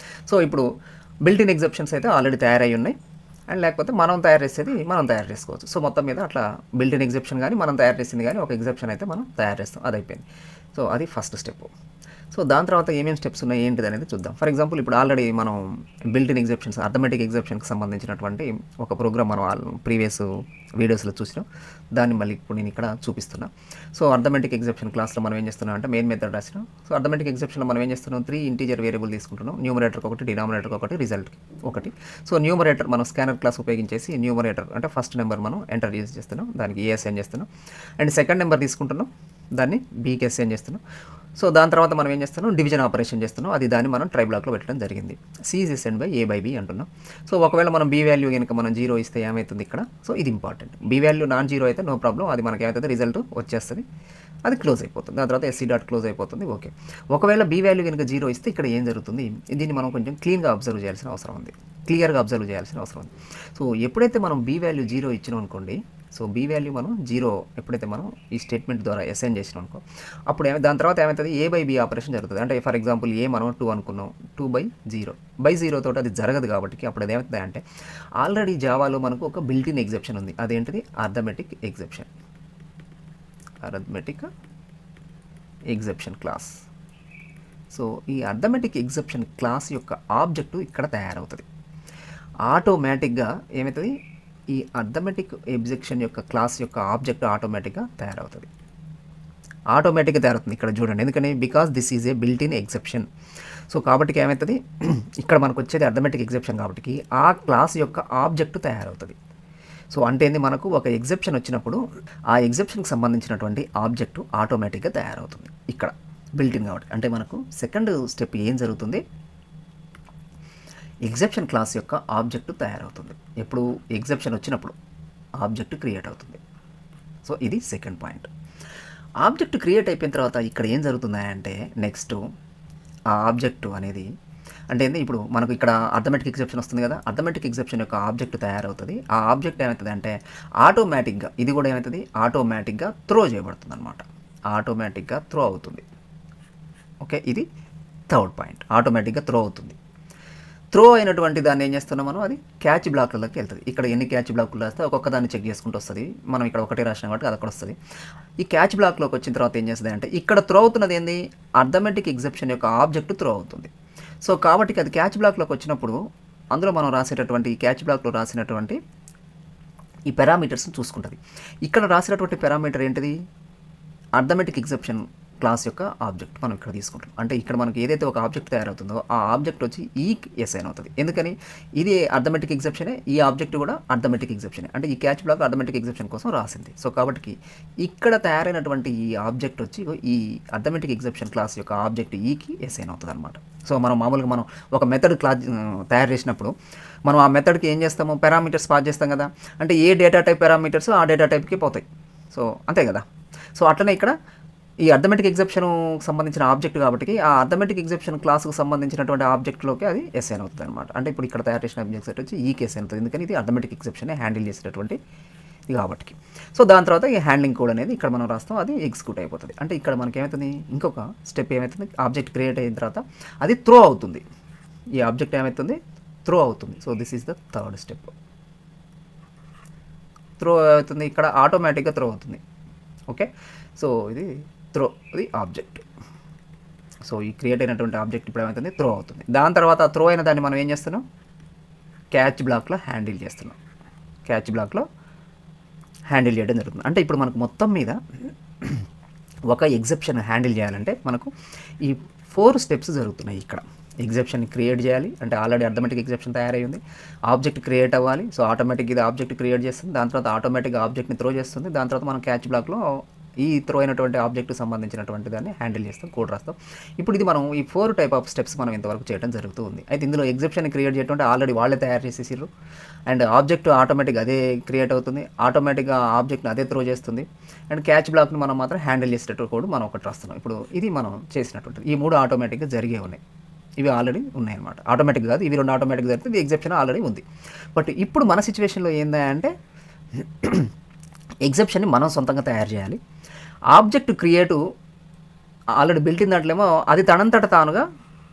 So ఇప్పుడు బిల్ట్-ఇన్ ఎగ్జెప్షన్స్ అయితే ఆల్రెడీ తయారై ఉన్నాయి, అండ్ లేకపోతే మనం తయారు చేసేది మనం తయారు చేసుకోవచ్చు. సో మొత్తం మీద అట్లా బిల్ట్-ఇన్ ఎగ్జెప్షన్ కానీ మనం తయారు చేసింది కానీ ఒక ఎగ్జెప్షన్ అయితే మనం తయారు చేస్తాం, అది అయిపోయింది. సో అది ఫస్ట్ స్టెప్. సో దాని తర్వాత ఏమేమి స్టెప్స్ ఉన్నాయి ఏంటిది అనేది చూద్దాం. ఫర్ ఎగ్జాంపుల్ ఇప్పుడు ఆల్రెడీ మనం బిల్ట్-ఇన్ ఎగ్జెప్షన్స్ అర్థమెటిక్ ఎగ్జెప్షన్కి సంబంధించినటువంటి ఒక ప్రోగ్రామ్ మనం ప్రీవియస్ వీడియోస్లో చూసినాం, దాన్ని మళ్ళీ ఇప్పుడు నేను ఇక్కడ చూపిస్తున్నా. సో అర్థమెటిక్ ఎగ్జెప్షన్ క్లాస్లో మనం ఏం చేస్తున్నాం అంటే మెయిన్ మెథడ్ రాసినాం. సో అర్థమెటిక్ ఎగ్జెప్షన్లో మనం ఏం చేస్తున్నాం, 3 ఇంటీజర్ వేరియబుల్ తీసుకుంటున్నాం, న్యూమరేటర్కి ఒకటి, డినామినేటర్కి ఒకటి, రిజల్ట్కి ఒకటి. సో న్యూమరేటర్ మనం స్కానర్ క్లాస్ ఉపయోగించేసి న్యూమరేటర్ అంటే ఫస్ట్ నెంబర్ మనం ఎంటర్ చేస్తున్నాం, దానికి ఏఎస్ఎన్ చేస్తున్నాం, అండ్ సెకండ్ నెంబర్ తీసుకుంటున్నాం, దాన్ని బీకి అసైన్ చేస్తున్నాం. సో దాని తర్వాత మనం ఏం చేస్తున్నాం, డివిజన్ ఆపరేషన్ చేస్తున్నాం, అది దాన్ని మనం ట్రై బ్లాక్లో పెట్టడం జరిగింది. C is assigned by A by B అంటున్నాం. సో ఒకవేళ మనం బి వాల్యూ కనుక మనం 0 ఇస్తే ఏమవుతుంది ఇక్కడ, సో ఇది ఇంపార్టెంట్. బి వాల్యూ నాన్ 0 అయితే నో ప్రాబ్లం, అది మనకి ఏమవుతుంది రిజల్ట్ వచ్చేస్తుంది, అది క్లోజ్ అయిపోతుంది. దాని తర్వాత ఎస్సీ డాట్ క్లోజ్ అయిపోతుంది. ఓకే, ఒకవేళ బి వాల్యూ కనుక 0 ఇస్తే ఇక్కడ ఏం జరుగుతుంది, దీన్ని మనం కొంచెం క్లీన్గా అబ్జర్వ్ చేయాల్సిన అవసరం ఉంది, క్లియర్గా అబ్జర్వ్ చేయాల్సిన అవసరం ఉంది. సో ఎప్పుడైతే మనం బి వాల్యూ 0 ఇచ్చినాం అనుకోండి, సో బి వాల్యూ మనం 0 ఎప్పుడైతే మనం ఈ స్టేట్మెంట్ ద్వారా అసైన్ చేసినాం అనుకో, అప్పుడు దాని తర్వాత ఏమవుతుంది, ఏ బై బి ఆపరేషన్ జరుగుతుంది. అంటే ఫర్ ఎగ్జాంపుల్ ఏ మనం 2 అనుకున్నాం, 2/0 తోటి అది జరగదు కాబట్టి అప్పుడు అది ఏమవుతుంది అంటే ఆల్రెడీ జావాలో మనకు ఒక బిల్ట్-ఇన్ ఎగ్జెప్షన్ ఉంది, అదేంటిది అర్థమెటిక్ ఎగ్జెప్షన్ క్లాస్. సో ఈ అర్థమెటిక్ ఎగ్జెప్షన్ క్లాస్ యొక్క ఆబ్జెక్టు ఇక్కడ తయారవుతుంది. ఆటోమేటిక్గా ఏమవుతుంది, ఈ అర్థమెటిక్ ఎగ్జెప్షన్ యొక్క క్లాస్ యొక్క ఆబ్జెక్ట్ ఆటోమేటిక్గా తయారవుతుంది. ఇక్కడ చూడండి, ఎందుకని because this is a built in exception. So కాబట్టి ఏమవుతుంది, ఇక్కడ మనకు వచ్చేది అర్థమెటిక్ ఎగ్జెప్షన్ కాబట్టి ఆ క్లాస్ యొక్క ఆబ్జెక్ట్ తయారవుతుంది. సో అంటే ఏంది, మనకు ఒక ఎగ్జెప్షన్ వచ్చినప్పుడు ఆ ఎగ్జెప్షన్కి సంబంధించినటువంటి ఆబ్జెక్టు ఆటోమేటిక్గా తయారవుతుంది ఇక్కడ బిల్ట్ ఇన్ కాబట్టి. అంటే మనకు సెకండ్ స్టెప్ ఏం జరుగుతుంది, ఎగ్జెప్షన్ క్లాస్ యొక్క ఆబ్జెక్ట్ తయారవుతుంది. ఎప్పుడు ఎగ్జెప్షన్ వచ్చినప్పుడు ఆబ్జెక్ట్ క్రియేట్ అవుతుంది. సో ఇది సెకండ్ పాయింట్. ఆబ్జెక్ట్ క్రియేట్ అయిపోయిన తర్వాత ఇక్కడ ఏం జరుగుతుందంటే నెక్స్ట్ ఆ ఆబ్జెక్టు అనేది అంటే ఏంది, ఇప్పుడు మనకు ఇక్కడ అర్థమెటిక్ ఎగ్జెప్షన్ వస్తుంది కదా, అర్థమెటిక్ ఎగ్జెప్షన్ యొక్క ఆబ్జెక్ట్ తయారవుతుంది. ఆ ఆబ్జెక్ట్ ఏమవుతుంది అంటే ఆటోమేటిక్గా ఇది కూడా ఏమవుతుంది, ఆటోమేటిక్గా త్రో చేయబడుతుంది అనమాట. ఆటోమేటిక్గా త్రో అవుతుంది. ఓకే, ఇది థర్డ్ పాయింట్. ఆటోమేటిక్గా త్రో అవుతుంది. త్రో అయినటువంటి దాన్ని ఏం చేస్తున్నాం మనం, అది క్యాచ్ బ్లాక్లలోకి వెళ్తుంది. ఇక్కడ ఎన్ని క్యాచ్ బ్లాక్లు రాస్తే ఒక్కొక్క దాన్ని చెక్ చేసుకుంటూ వస్తుంది. మనం ఇక్కడ ఒకటే రాసినాం కాబట్టి అది అక్కడ వస్తుంది. ఈ క్యాచ్ బ్లాక్లోకి వచ్చిన తర్వాత ఏం చేస్తుంది అంటే ఇక్కడ త్రో అవుతున్నది ఏంది, అర్థమెటిక్ ఎగ్జెప్షన్ యొక్క ఆబ్జెక్ట్ త్రో అవుతుంది. సో కాబట్టి అది క్యాచ్ బ్లాక్లోకి వచ్చినప్పుడు అందులో మనం రాసేటటువంటి క్యాచ్ బ్లాక్లో రాసినటువంటి ఈ పారామీటర్స్ని చూసుకుంటుంది. ఇక్కడ రాసినటువంటి పారామీటర్ ఏంటిది, అర్థమెటిక్ ఎగ్జెప్షన్ క్లాస్ యొక్క ఆబ్జెక్ట్ మనం ఇక్కడ తీసుకుంటాం. అంటే ఇక్కడ మనకి ఏదైతే ఒక ఆబ్జెక్ట్ తయారవుతుందో ఆ ఆబ్జెక్ట్ వచ్చి ఈ ఎస్ఐన్ అవుతుంది. ఎందుకని, ఇది అర్థమెటిక్ ఎగ్జెప్షనే, ఈ ఆబ్జెక్ట్ కూడా అర్థమెటిక్ ఎగ్జెప్షనే. అంటే ఈ క్యాచ్ బ్లాక్ అర్థమెటిక్ ఎగ్జెప్షన్ కోసం రాసింది. సో కాబట్టి ఇక్కడ తయారైనటువంటి ఈ ఆబ్జెక్ట్ వచ్చి ఈ అర్థమెటిక్ ఎగ్జెప్షన్ క్లాస్ యొక్క ఆబ్జెక్ట్ ఈకి ఎస్ఐన్ అవుతుంది అనమాట. సో మనం మామూలుగా మనం ఒక మెథడ్ తయారు చేసినప్పుడు మనం ఆ మెథడ్కి ఏం చేస్తాము, పారామీటర్స్ పాస్ చేస్తాం కదా. అంటే ఏ డేటా టైప్ పారామీటర్స్ ఆ డేటా టైప్కి పోతాయి. సో అంతే కదా. సో అట్లనే ఇక్కడ ఈ అర్థమెటిక్ ఎగ్జెప్షన్ సంబంధించిన ఆబ్జెక్ట్ కాబట్టి ఆ అర్థమెటిక్ ఎగ్జెప్షన్ క్లాస్కు సంబంధించినటువంటి ఆబ్జెక్ట్లోకి అది ఎస్ఐన్ అవుతుంది అనమాట. అంటే ఇప్పుడు ఇక్కడ తయారు చేసిన ఆబ్జెక్ట్ వచ్చి ఈ కేసు అవుతుంది. ఎందుకని ఇది అర్థమెటిక్ ఎగ్జెప్షన్ హ్యాండిల్ చేసేటటువంటి ఇది కాబట్టి. సో దాని తర్వాత ఈ హ్యాండ్లింగ్ కోడ్ అనేది ఇక్కడ మనం రాస్తాం, అది ఎగ్జిక్యూట్ అయిపోతుంది. అంటే ఇక్కడ మనకి ఏమవుతుంది, ఇంకొక స్టెప్ ఏమవుతుంది, ఆబ్జెక్ట్ క్రియేట్ అయిన తర్వాత అది త్రో అవుతుంది. ఈ ఆబ్జెక్ట్ ఏమవుతుంది, త్రో అవుతుంది. So this is the third step. Throw అవుతుంది, ఇక్కడ ఆటోమేటిక్గా త్రో అవుతుంది. ఓకే, సో ఇది త్రో ది ఆబ్జెక్ట్. సో ఈ క్రియేట్ అయినటువంటి ఆబ్జెక్ట్ ఇప్పుడు ఏమవుతుంది, త్రో అవుతుంది. దాని తర్వాత త్రో అయిన దాన్ని మనం ఏం చేస్తున్నాం, క్యాచ్ బ్లాక్లో హ్యాండిల్ చేస్తున్నాం. క్యాచ్ బ్లాక్లో హ్యాండిల్ చేయడం జరుగుతుంది. అంటే ఇప్పుడు మనకు మొత్తం మీద ఒక ఎగ్జెప్షన్ హ్యాండిల్ చేయాలంటే మనకు ఈ 4 స్టెప్స్ జరుగుతున్నాయి. ఇక్కడ ఎగ్జెప్షన్ క్రియేట్ చేయాలి, అంటే ఆల్రెడీ అర్థమెటిక్ ఎగ్జెప్షన్ తయారై ఉంది. ఆబ్జెక్ట్ క్రియేట్ అవ్వాలి. సో ఆటోమేటిక్ ఇది ఆబ్జెక్ట్ క్రియేట్ చేస్తుంది. దాని తర్వాత ఆటోమేటిక్గా ఆబ్జెక్ట్ని త్రో చేస్తుంది. దాని తర్వాత మనం క్యాచ్ బ్లాక్లో ఈ త్రో అయినటువంటి ఆబ్జెక్ట్కి సంబంధించినటువంటి దాన్ని హ్యాండిల్ చేస్తాం, కోడ్ రాస్తాం. ఇప్పుడు ఇది మనం ఈ 4 టైప్ ఆఫ్ స్టెప్స్ మనం ఇంతవరకు చేయడం జరుగుతూ ఉంది. అయితే ఇందులో ఎగ్జెప్షన్ క్రియేట్ చేయడం ఆల్రెడీ వాళ్ళే తయారు చేసేసారు. అండ్ ఆబ్జెక్ట్ ఆటోమేటిక్గా అదే క్రియేట్ అవుతుంది, ఆటోమేటిక్గా ఆబ్జెక్ట్ని అదే త్రో చేస్తుంది. అండ్ క్యాచ్ బ్లాక్ని మనం మాత్రం హ్యాండిల్ చేసేటట్టు కోడ్ మనం ఒకటి రాస్తున్నాం. ఇప్పుడు ఇది మనం చేసినటువంటిది. ఈ 3 ఆటోమేటిక్గా జరిగే ఉన్నాయి. ఇవి ఆల్రెడీ ఉన్నాయన్నమాట. ఆటోమేటిక్ కాదు, ఇవి 2 ఆటోమేటిక్ జరిగితే ఇది ఎగ్జెప్షన్ ఆల్రెడీ ఉంది. బట్ ఇప్పుడు మన సిచ్యువేషన్లో ఏంటంటే ఎగ్జెప్షన్ని మనం సొంతంగా తయారు చేయాలి. Object create already built in దాంట్లేమో అది తనంతట తానుగా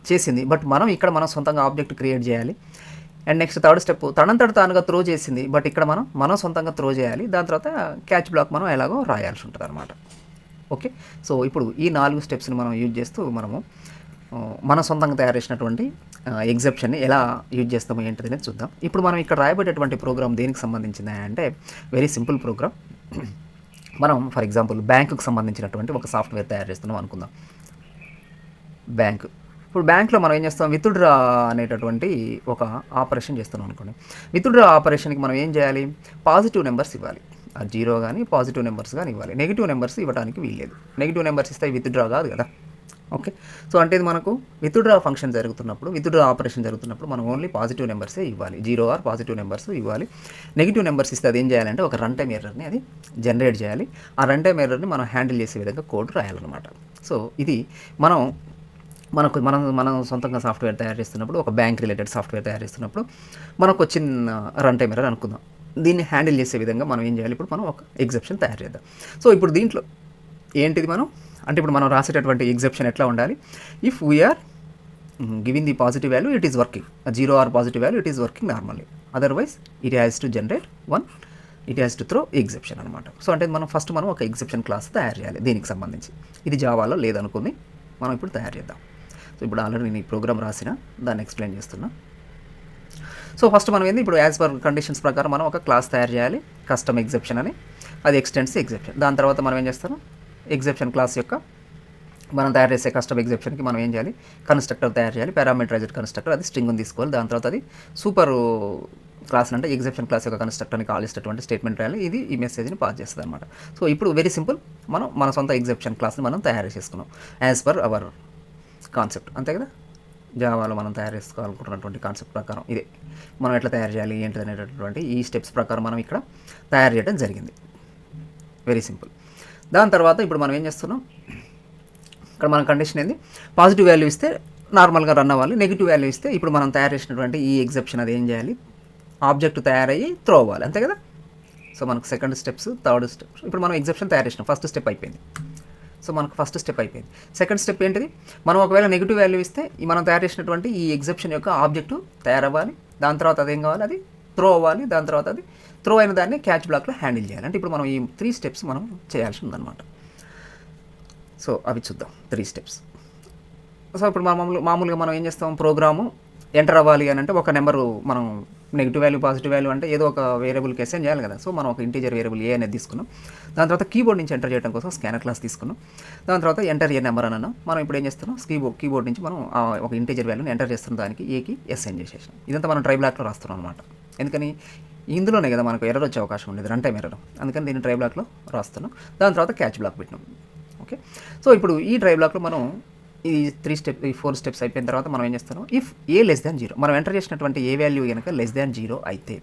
చేసింది. బట్ మనం ఇక్కడ మనం సొంతంగా ఆబ్జెక్ట్ క్రియేట్ చేయాలి. అండ్ నెక్స్ట్ థర్డ్ స్టెప్ తనంతట తానుగా త్రో చేసింది. బట్ ఇక్కడ మనం సొంతంగా త్రో చేయాలి. దాని తర్వాత క్యాచ్ బ్లాక్ మనం ఎలాగో రాయాల్సి ఉంటుంది అనమాట. ఓకే, సో ఇప్పుడు ఈ 4 స్టెప్స్ని మనం యూజ్ చేస్తూ మనము మన సొంతంగా తయారు చేసినటువంటి ఎగ్జెప్షన్ని ఎలా యూజ్ చేస్తామో ఏంటిది అనేది చూద్దాం. ఇప్పుడు మనం ఇక్కడ రాయబడేటువంటి ప్రోగ్రామ్ దేనికి సంబంధించింది అంటే వెరీ సింపుల్ ప్రోగ్రామ్. మనం ఫర్ ఎగ్జాంపుల్ బ్యాంకుకు సంబంధించినటువంటి ఒక సాఫ్ట్వేర్ తయారు చేస్తున్నాం అనుకుందాం. బ్యాంకు, ఇప్పుడు బ్యాంక్లో మనం ఏం చేస్తాం, విత్డ్రా అనేటటువంటి ఒక ఆపరేషన్ చేస్తున్నాం అనుకోండి. విత్డ్రా ఆపరేషన్కి మనం ఏం చేయాలి, పాజిటివ్ నెంబర్స్ ఇవ్వాలి. ఆ 0 కానీ పాజిటివ్ నెంబర్స్ కానీ ఇవ్వాలి. నెగిటివ్ నెంబర్స్ ఇవ్వడానికి వీల్లేదు. నెగిటివ్ నెంబర్స్ ఇస్తే విత్డ్రా కాదు కదా. ఓకే, సో అంటే ఇది మనకు విత్డ్రా ఫంక్షన్ జరుగుతున్నప్పుడు, విత్డ్రా ఆపరేషన్ జరుగుతున్నప్పుడు మనం ఓన్లీ పాజిటివ్ నెంబర్సే ఇవ్వాలి. 0 ఆర్ పాజిటివ్ నెంబర్స్ ఇవ్వాలి. నెగిటివ్ నెంబర్స్ ఇస్తే అది ఏం చేయాలంటే ఒక రన్ టైమ్ ఎర్రర్ని అది జనరేట్ చేయాలి. ఆ రన్ టైమ్ ఎర్రర్ని మనం హ్యాండిల్ చేసే విధంగా కోడ్ రాయాలన్నమాట. సో ఇది మనం సొంతంగా సాఫ్ట్వేర్ తయారు చేస్తున్నప్పుడు, ఒక బ్యాంక్ రిలేటెడ్ సాఫ్ట్వేర్ తయారు చేస్తున్నప్పుడు మనకు వచ్చిన రన్ టైమ్ ఎర్రర్ అనుకుందాం. దీన్ని హ్యాండిల్ చేసే విధంగా మనం ఏం చేయాలి, ఇప్పుడు మనం ఒక ఎగ్జెప్షన్ తయారు చేద్దాం. సో ఇప్పుడు దీంట్లో ఏంటిది అంటే ఇప్పుడు మనం రాసేటటువంటి ఎగ్జెప్షన్ ఎట్లా ఉండాలి, if we are giving the positive value it is working, 0 or positive value it is working normally, otherwise it has to generate 1, it has to throw exception అనమాట. సో అంటే మనం ఒక ఎగ్జెప్షన్ క్లాస్ తయారు చేయాలి దీనికి సంబంధించి. ఇది జావాలో లేదనుకుంది, మనం ఇప్పుడు తయారు చేద్దాం. సో ఇప్పుడు ఆల్రెడీ నేను ఈ ప్రోగ్రామ్ రాసిన దాన్ని ఎక్స్ప్లెయిన్ చేస్తున్నా. సో ఫస్ట్ మనం ఏంది ఇప్పుడు యాజ్ పర్ కండిషన్స్ ప్రకారం మనం ఒక క్లాస్ తయారు చేయాలి, కస్టమ్ ఎగ్జెప్షన్ అని. అది ఎక్స్టెండ్స్ ఎగ్జెప్షన్. దాని తర్వాత మనం ఏం చేస్తాం, ఎగ్జెప్షన్ క్లాస్ యొక్క మనం తయారు చేసే కస్టమ్ ఎగ్జెప్షన్కి మనం ఏం చేయాలి, కన్స్ట్రక్టర్ తయారు చేయాలి, పారామీటరైజ్డ్ కన్స్ట్రక్టర్. అది స్ట్రింగ్ని తీసుకోవాలి. దాని తర్వాత అది సూపర్ క్లాస్ అంటే ఎగ్జెప్షన్ క్లాస్ యొక్క కన్స్ట్రక్టర్ని కాల్ చేసేటువంటి స్టేట్మెంట్ రాయాలి. ఇది ఈ మెసేజ్ని పాస్ చేస్తుంది అనమాట. సో ఇప్పుడు వెరీ సింపుల్, మనం మన సొంత ఎగ్జెప్షన్ క్లాస్ని మనం తయారు చేసుకున్నాం యాజ్ పర్ అవర్ కాన్సెప్ట్, అంతే కదా. జావాలో మనం తయారు చేసుకోవాలనుకుంటున్నటువంటి కాన్సెప్ట్ ప్రకారం ఇదే మనం ఎట్లా తయారు చేయాలి ఏంటిది అనేటటువంటి ఈ స్టెప్స్ ప్రకారం మనం ఇక్కడ తయారు చేయడం జరిగింది. Very simple. దాని తర్వాత ఇప్పుడు మనం ఏం చేస్తున్నాం, ఇక్కడ మన కండిషన్ ఏంది, పాజిటివ్ వాల్యూ ఇస్తే నార్మల్గా రన్ అవ్వాలి, నెగిటివ్ వాల్యూ ఇస్తే ఇప్పుడు మనం తయారు చేసినటువంటి ఈ ఎగ్జెప్షన్ అది ఏం చేయాలి, ఆబ్జెక్ట్ తయారయ్యి త్రో అవ్వాలి, అంతే కదా. సో మనకు సెకండ్ స్టెప్స్, థర్డ్ స్టెప్స్. ఇప్పుడు మనం ఎగ్జెప్షన్ తయారు చేసినాం, ఫస్ట్ స్టెప్ అయిపోయింది. సో మనకు ఫస్ట్ స్టెప్ అయిపోయింది. సెకండ్ స్టెప్ ఏంటిది, మనం ఒకవేళ నెగిటివ్ వాల్యూ ఇస్తే మనం తయారు చేసినటువంటి ఈ ఎగ్జెప్షన్ యొక్క ఆబ్జెక్టు తయారవ్వాలి. దాని తర్వాత అదేం కావాలి, అది త్రో అవ్వాలి. దాని తర్వాత అది త్రో అయిన దాన్ని క్యాచ్ బ్లాక్లో హ్యాండిల్ చేయాలి. అంటే ఇప్పుడు మనం ఈ 3 స్టెప్స్ మనం చేయాల్సి ఉందన్నమాట. సో అవి చూద్దాం 3 స్టెప్స్. సో ఇప్పుడు మామూలుగా మనం ఏం చేస్తాం, ప్రోగ్రాము ఎంటర్ అవ్వాలి అని అంటే ఒక నెంబరు మనం నెగిటివ్ వాల్యూ పాజిటివ్ వాల్యూ అంటే ఏదో ఒక వేరియబుల్కి అసైన్ చేయాలి కదా. సో మనం ఒక ఇంటీజర్ వేరియబుల్ ఏ అనేది తీసుకున్నాం. దాని తర్వాత కీబోర్డ్ నుంచి ఎంటర్ చేయడం కోసం స్కానర్ క్లాస్ తీసుకున్నాం. దాని తర్వాత ఎంటర్ ఏ నెంబర్ అని అన్నాం. మనం ఇప్పుడు ఏం చేస్తున్నాం, కీబోర్డ్ నుంచి మనం ఒక ఇంటీజర్ వాల్యూని ఎంటర్ చేస్తున్న దానికి ఏకి అసైన్ చేసేసాం. ఇదంతా మనం ట్రై బ్లాక్లో రాస్తున్నాం అనమాట. ఎందుకని, ఇందులోనే కదా మనకు ఎర్రర్ వచ్చే అవకాశం ఉండేది, రన్ టైం ఎర్రర్. అందుకని దీన్ని ట్రై బ్లాక్లో రాస్తున్నాం. దాని తర్వాత క్యాచ్ బ్లాక్ పెట్టినాం. ఓకే. సో ఇప్పుడు ఈ ట్రై బ్లాక్లో మనం ఈ 4 స్టెప్స్ అయిపోయిన తర్వాత మనం ఏం చేస్తాం, ఇఫ్ ఏ <0 మనం ఎంటర్ చేసినటువంటి ఏ వాల్యూ కనుక <0 అయితే,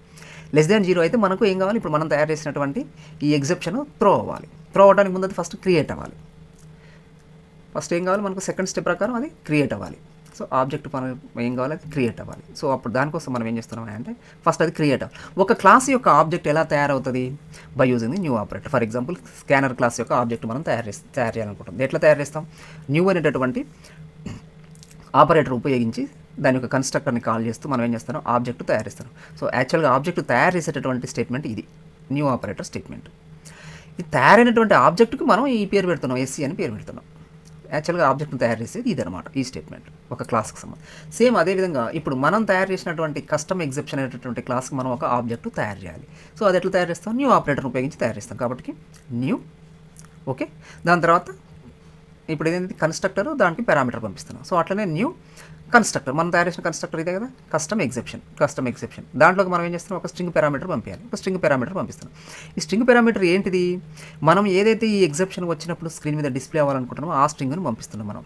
<0 అయితే మనకు ఏం కావాలి, ఇప్పుడు మనం తయారు చేసినటువంటి ఈ ఎగ్జెప్షన్ త్రో అవ్వాలి. త్రో అవ్వడానికి ముందు అది ఫస్ట్ క్రియేట్ అవ్వాలి. ఫస్ట్ ఏం కావాలి మనకు, సెకండ్ స్టెప్ ప్రకారం అది క్రియేట్ అవ్వాలి. సో ఆబ్జెక్ట్ మనం ఏం కావాలి, అది క్రియేట్ అవ్వాలి. సో అప్పుడు దానికోసం మనం ఏం చేస్తున్నాం అంటే ఫస్ట్ అది క్రియేట్ అవ్వాలి. ఒక క్లాస్ యొక్క ఆబ్జెక్ట్ ఎలా తయారవుతుంది, by using the new operator. For example scanner class యొక్క ఆబ్జెక్ట్ మనం తయారు చేయాలనుకుంటాం. ఎట్లా తయారు చేస్తాం, న్యూ అనేటటువంటి ఆపరేటర్ ఉపయోగించి దాని యొక్క కన్స్ట్రక్టర్ని కాల్ చేస్తూ మనం ఏం చేస్తాం, ఆబ్జెక్ట్ తయారు చేస్తాం. సో యాక్చువల్గా ఆబ్జెక్ట్ తయారు చేసేటటువంటి స్టేట్మెంట్ ఇది న్యూ ఆపరేటర్ స్టేట్మెంట్. ఇది తయారైనటువంటి ఆబ్జెక్ట్కి మనం ఈ పేరు పెడుతున్నాం, ఎస్సీ అని పేరు పెడుతున్నాం. యాక్చువల్గా ఆబ్జెక్ట్ని తయారు చేసేది ఇదనమాట, ఈ స్టేట్మెంట్ ఒక క్లాస్కి సంబంధించి. సేమ్ అదేవిధంగా ఇప్పుడు మనం తయారు చేసినటువంటి కస్టమ్ ఎగ్జెప్షన్ అనేటటువంటి క్లాస్కి మనం ఒక ఆబ్జెక్ట్ తయారు చేయాలి. సో అది ఎట్లా తయారు చేస్తాం, న్యూ ఆపరేటర్ని ఉపయోగించి తయారు చేస్తాం. కాబట్టి న్యూ. ఓకే. దాని తర్వాత ఇప్పుడు ఏదైతే కన్స్ట్రక్టర్, దానికి పారామీటర్ పంపిస్తున్నాం. సో అట్లనే న్యూ కన్స్ట్రక్టర్, మనం తయారు చేసిన కన్స్ట్రక్టర్ ఇదే కదా, కస్టమ్ ఎగ్జెప్షన్. దాంట్లోకి మనం ఏం చేస్తున్నాం, ఒక స్ట్రింగ్ పారామీటర్ పంపించాలి. ఒక స్ట్రింగ్ పారామీటర్ పంపిస్తున్నాం. ఈ స్ట్రింగ్ పారామీటర్ ఏంటిది, మనం ఏదైతే ఈ ఎగ్జెప్షన్ వచ్చినప్పుడు స్క్రీన్ మీద డిస్ప్లే అవ్వాలనుకుంటున్నామో ఆ స్ట్రింగ్ని పంపిస్తున్నాం మనం.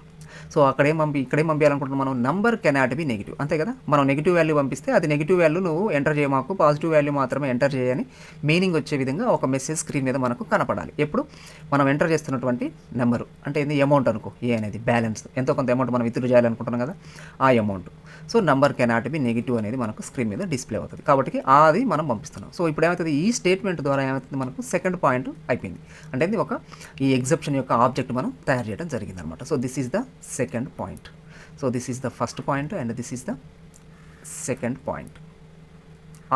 సో ఇక్కడేం పంపించాలనుకుంటున్నాం మనం, నంబర్ కెనాట్ బి నెగిటివ్, అంతే కదా. మనం నెగిటివ్ వాల్యూ పంపిస్తే అది నెగిటివ్ వాల్యూ నువ్వు ఎంటర్ చేయమాకు, పాజిటివ్ వాల్యూ మాత్రమే ఎంటర్ చేయని మీనింగ్ వచ్చే విధంగా ఒక మెసేజ్ స్క్రీన్ మీద మనకు కనపడాలి. ఎప్పుడు మనం ఎంటర్ చేస్తున్నటువంటి నెంబరు అంటే ఏంది, అమౌంట్ అనుకో, ఏ అనేది బ్యాలెన్స్, ఎంతో కొంత అమౌంట్ మనం విత్డ్రా చేయాలనుకుంటున్నాం కదా, ఆ amount. So number cannot be negative అనేది మనకు స్క్రీన్ మీద డిస్ప్లే అవుతుంది. కాబట్టి అది మనం పంపిస్తున్నాం. సో ఇప్పుడు ఏమవుతుంది, ఈ స్టేట్మెంట్ ద్వారా ఏమవుతుంది, మనకు సెకండ్ పాయింట్ అయిపోయింది. అంటే ఈ ఎగ్జెప్షన్ యొక్క ఆబ్జెక్ట్ మనం తయారు చేయడం జరిగింది అనమాట. So this is the second point. So this is the first point and this is the second point.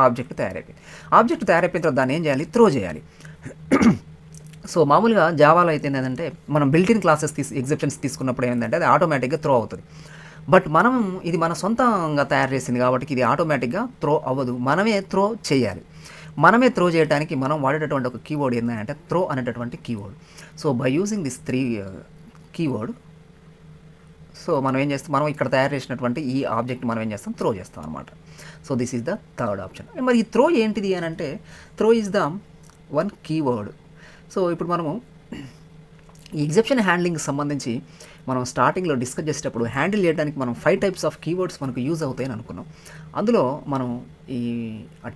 Object తయారైపోయిన తర్వాత దాన్ని ఏం చేయాలి, త్రో చేయాలి. సో మామూలుగా జావాలో అయితే ఏంటంటే మనం బిల్టిన్ క్లాసెస్ ఎగ్జెప్షన్స్ తీసుకున్నప్పుడు ఏంటంటే అది ఆటోమేటిక్గా త్రో అవుతుంది. బట్ మనం ఇది మన సొంతంగా తయారు చేసింది కాబట్టి ఇది ఆటోమేటిక్గా త్రో అవ్వదు, మనమే త్రో చేయాలి. మనమే త్రో చేయడానికి మనం వాడేటటువంటి ఒక కీవర్డ్ ఏంటంటే త్రో అనేటటువంటి keyword. So by using this 3 keyword, so మనం ఏం చేస్తాం, మనం ఇక్కడ తయారు చేసినటువంటి ఈ ఆబ్జెక్ట్ మనం ఏం చేస్తాం, త్రో చేస్తాం అనమాట. So this is the third option. మరి ఈ త్రో ఏంటిది అని అంటే, throw is the one keyword. So ఇప్పుడు మనము ఈ ఎగ్జెప్షన్ హ్యాండ్లింగ్కి సంబంధించి మనం స్టార్టింగ్లో డిస్కస్ చేసేటప్పుడు హ్యాండిల్ చేయడానికి మనం 5 టైప్స్ ఆఫ్ కీవర్డ్స్ మనకు యూజ్ అవుతాయని అనుకున్నాం. అందులో మనం ఈ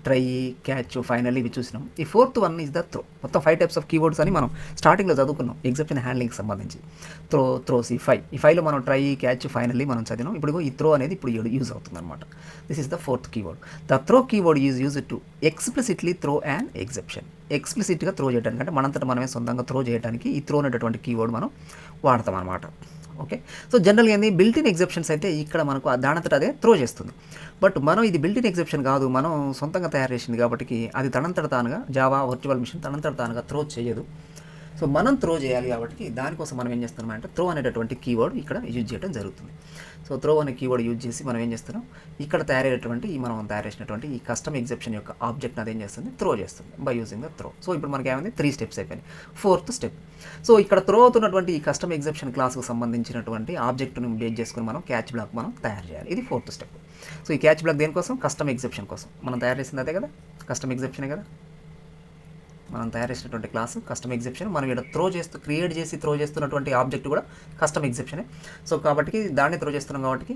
ట్రై, క్యాచ్, ఫైనల్ ఇవి చూసినాం. ఈ 4th one is the throw. మొత్తం 5 టైప్స్ ఆఫ్ కీవర్డ్స్ అని మనం స్టార్టింగ్లో చదువుకున్నాం ఎగ్జెప్షన్ హ్యాండ్లింగ్కి సంబంధించి. త్రోస్ ఈ 5. ఈ 5లో మనం ట్రై, క్యాచ్, ఫైనల్లీ మనం చదివినాం. ఇప్పుడు ఈ త్రో అనేది ఇప్పుడు యూజ్ అవుతుంది అనమాట. This is the 4th keyword. The throw keyword is used to explicitly throw and exception. ఎక్స్ప్లిసిట్గా త్రో చేయడానికి అంటే మనంతట మనమే సొంతంగా త్రో చేయడానికి ఈ త్రో అనేటటువంటి కీవర్డ్ మనం వాడతాం అనమాట. ఓకే. సో జనరల్గా ఏంది, బిల్టిన్ ఎగ్జెప్షన్స్ అయితే ఇక్కడ మనకు దానంతట అదే త్రో చేస్తుంది. బట్ మనం ఇది బిల్టిన్ ఎగ్జెప్షన్ కాదు, మనం సొంతంగా తయారు చేసింది కాబట్టి అది తనంతట తానుగా జావా వర్చువల్ మిషన్ తనంతట తానుగా త్రో చేయదు. సో మనం త్రో చేయాలి కాబట్టి దానికోసం మనం ఏం చేస్తున్నాం అంటే త్రో అనేటటువంటి కీవర్డ్ ఇక్కడ యూజ్ చేయడం జరుగుతుంది. సో త్రో అనే కీవర్డ్ యూజ్ చేసి మనం ఏం చేస్తున్నాం, ఇక్కడ తయారైనటువంటి మనం తయారు చేసినటువంటి ఈ కస్టమ్ ఎగ్జెప్షన్ యొక్క ఆబ్జెక్ట్ అది ఏం చేస్తుంది, త్రో చేస్తుంది by using the throw. So ఇప్పుడు మనకి ఏమైంది, 3 స్టెప్స్ అయిపోయినాయి. 4th step. సో ఇక్కడ త్రో అవుతున్నటువంటి ఈ కస్టమ్ ఎగ్జెప్షన్ క్లాస్కు సంబంధించినటువంటి ఆబ్జెక్ట్ను బేస్ చేసుకుని మనం క్యాచ్ బ్లాక్ మనం తయారు చేయాలి. ఇది 4th స్టెప్. సో ఈ క్యాచ్ బ్లాక్ దేనికోసం, కస్టమ్ ఎగ్జెప్షన్ కోసం. మనం తయారు చేసింది అదే కదా, కస్టమ్ ఎగ్జెప్షనే కదా. మనం తయారు చేసినటువంటి క్లాస్ కస్టమ్ ఎగ్జెప్షన్. మనం ఇక్కడ క్రియేట్ చేసి త్రో చేస్తున్నటువంటి ఆబ్జెక్ట్ కూడా కస్టమ్ ఎగ్జెప్షనే. సో కాబట్టి దాన్ని త్రో చేస్తున్నాం కాబట్టి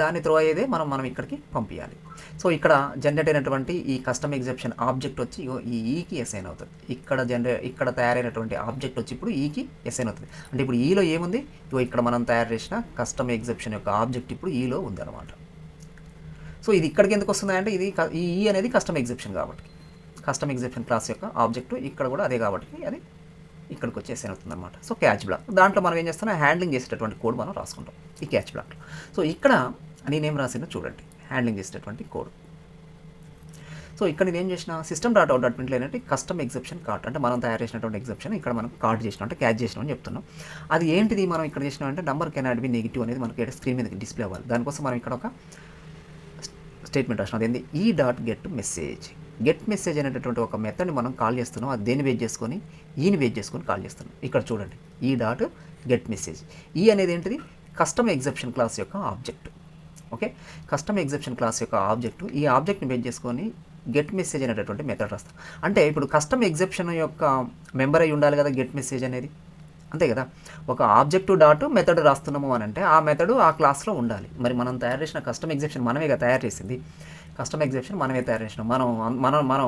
దాన్ని త్రో అయ్యేదే మనం ఇక్కడికి పంపించాలి. సో ఇక్కడ జనరేట్ అయినటువంటి ఈ కస్టమ్ ఎగ్జెప్షన్ ఆబ్జెక్ట్ వచ్చి ఈ ఈకి అసైన్ అవుతుంది. ఇక్కడ తయారైనటువంటి ఆబ్జెక్ట్ వచ్చి ఇప్పుడు ఈకి అసైన్ అవుతుంది. అంటే ఇప్పుడు ఈలో ఏముంది, ఇక్కడ మనం తయారు చేసిన కస్టమ్ ఎగ్జెప్షన్ యొక్క ఆబ్జెక్ట్ ఇప్పుడు ఈలో ఉందన్నమాట. సో ఇది ఇక్కడికి ఎందుకు వస్తుంది అంటే ఇది ఈ అనేది కస్టమ్ ఎగ్జెప్షన్ కాబట్టి, కస్టమ్ ఎగ్జెప్షన్ క్లాస్ యొక్క ఆబ్జెక్ట్ ఇక్కడ కూడా అదే కాబట్టి అది ఇక్కడికి వచ్చి అసైన్ అవుతుంది అనమాట. సో క్యాచ్ బ్లాక్ దాంట్లో మనం ఏం చేస్తున్నాం, హ్యాండ్లింగ్ చేసేటటువంటి కోడ్ మనం రాసుకుంటాం ఈ క్యాచ్ బ్లాక్లో. సో ఇక్కడ నేనేం రాసినా చూడండి, హ్యాండ్లింగ్ చేసేటటువంటి కోడ్. సో ఇక్కడ నేను ఏం చేసిన, system.out.println ఏంటంటే కస్టమ్ ఎగ్జెప్షన్ కార్ట్, అంటే మనం తయారు చేసినటువంటి ఎగ్జెప్షన్ ఇక్కడ మనం కార్ట్ చేసినాం అంటే క్యాచ్ చేసినాం అని చెప్తున్నాం. అది ఏంటిది మనం ఇక్కడ చేసినాం అంటే నంబర్ కెనాట్ బి నెగిటివ్ అనేది మనకి స్క్రీన్ మీద డిస్ప్లే అవ్వాలి. దానికోసం మనం ఇక్కడ ఒక స్టేట్మెంట్ రాసినాం. అదేంటి, ఈ డాట్ గెట్ మెసేజ్ అనేటటువంటి ఒక మెథడ్ని మనం కాల్ చేస్తున్నాం. అది దేన్ని బేస్ చేసుకొని, ఈని బేస్ చేసుకొని కాల్ చేస్తున్నాం. ఇక్కడ చూడండి, ఈ డాట్ గెట్ మెసేజ్. ఈ అనేది ఏంటిది, కస్టమ్ ఎగ్జెప్షన్ క్లాస్ యొక్క object. Okay, custom exception class యొక్క ఆబ్జెక్ట్. ఈ ఆబ్జెక్ట్ని బేస్ చేసుకొని గెట్ మెసేజ్ అనేటటువంటి మెథడ్ రాస్తాం. అంటే ఇప్పుడు కస్టమ్ ఎగ్జెప్షన్ యొక్క మెంబర్ అయి ఉండాలి కదా గెట్ మెసేజ్ అనేది, అంతే కదా. ఒక ఆబ్జెక్ట్ డాట్ మెథడ్ రాస్తున్నాము అని అంటే ఆ మెథడ్ ఆ క్లాస్లో ఉండాలి. మరి మనం తయారు చేసిన కస్టమ్ ఎగ్జెప్షన్ మనమే తయారు చేసింది, కస్టమ్ ఎగ్జెప్షన్ మనమే తయారు చేసినాం. మనం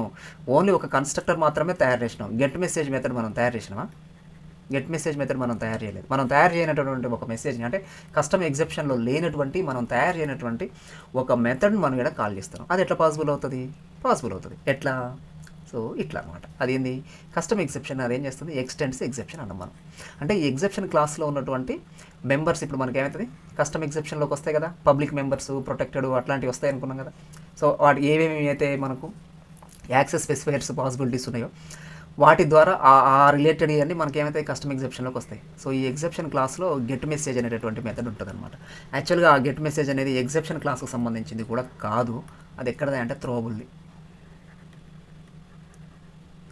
ఓన్లీ ఒక కన్స్ట్రక్టర్ మాత్రమే తయారు చేసినాం. గెట్ మెసేజ్ మెథడ్ మనం తయారు చేసినామా, గెట్ మెసేజ్ మెథడ్ మనం తయారు చేయలేదు. మనం తయారు చేయనటువంటి ఒక మెసేజ్ని, అంటే కస్టమ్ ఎగ్జెప్షన్లో లేనటువంటి మనం తయారు చేయనటువంటి ఒక మెథడ్ని మనం ఇక్కడ కాల్ చేస్తున్నాం. అది ఎట్లా పాసిబుల్ అవుతుంది, ఎట్లా, సో ఇట్లా అనమాట. అదేంది, కస్టమ్ ఎగ్జెప్షన్ అది ఏం చేస్తుంది, ఎక్స్టెండ్స్ ఎగ్జెప్షన్ అన్నాం మనం. అంటే ఈ ఎగ్జెప్షన్ క్లాస్లో ఉన్నటువంటి మెంబర్స్ ఇప్పుడు మనకి ఏమవుతుంది, కస్టమ్ ఎగ్జెప్షన్లోకి వస్తాయి కదా, పబ్లిక్ మెంబర్స్, ప్రొటెక్టెడ్ అట్లాంటివి వస్తాయి అనుకున్నాం కదా. సో వాటి ఏమేమి అయితే మనకు యాక్సెస్ స్పెసిఫైర్స్ పాసిబిలిటీస్ ఉన్నాయో వాటి ద్వారా ఆ రిలేటెడ్ అన్నీ మనకి ఏమైతే కస్టమ్ ఎగ్జెప్షన్లోకి వస్తాయి. సో ఈ ఎగ్జెప్షన్ క్లాస్లో గెట్ మెసేజ్ అనేటటువంటి మెథడ్ ఉంటుంది అనమాట. యాక్చువల్గా ఆ గెట్ మెసేజ్ అనేది ఎగ్జెప్షన్ క్లాస్కు సంబంధించింది కూడా కాదు, అది ఎక్కడదే అంటే త్రోబుల్ది.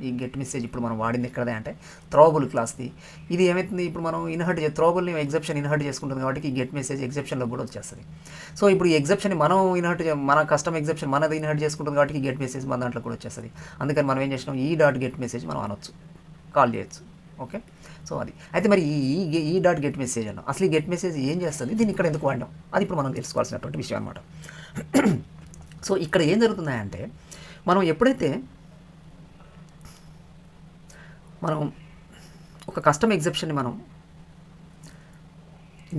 ఈ గెట్ మెసేజ్ ఇప్పుడు మనం వాడింది ఎక్కడదే అంటే త్రోబుల్ క్లాస్ది. ఇది ఏమవుతుంది, ఇప్పుడు మనం త్రోబుల్ని ఎగ్జెప్షన్ ఇన్హర్ట్ చేసుకుంటుంది కాబట్టి ఈ గెట్ మెసేజ్ ఎగ్జెప్షన్లో కూడా వచ్చేస్తుంది. సో ఇప్పుడు ఈ ఎగ్జెప్షన్ మన కస్టమ్ ఎగ్జెప్షన్ మనది ఇన్హర్ట్ చేసుకుంటుంది కాబట్టి ఈ గెట్ మెసేజ్ మన దాంట్లో కూడా వచ్చేస్తుంది. అందుకని మనం ఏం చేసినాం, ఈ డాట్ గెట్ మెసేజ్ మనం అనొచ్చు, కాల్ చేయొచ్చు. ఓకే, సో అది అయితే మరి ఈ డాట్ గెట్ మెసేజ్ అన్నాం. అసలు ఈ గెట్ మెసేజ్ ఏం చేస్తుంది, దీన్ని ఇక్కడ ఎందుకు వాడినాం, అది ఇప్పుడు మనం తెలుసుకోవాల్సినటువంటి విషయం అనమాట. సో ఇక్కడ ఏం జరుగుతున్నాయంటే మనం ఎప్పుడైతే మనం ఒక కస్టమ్ ఎగ్జెప్షన్ని మనం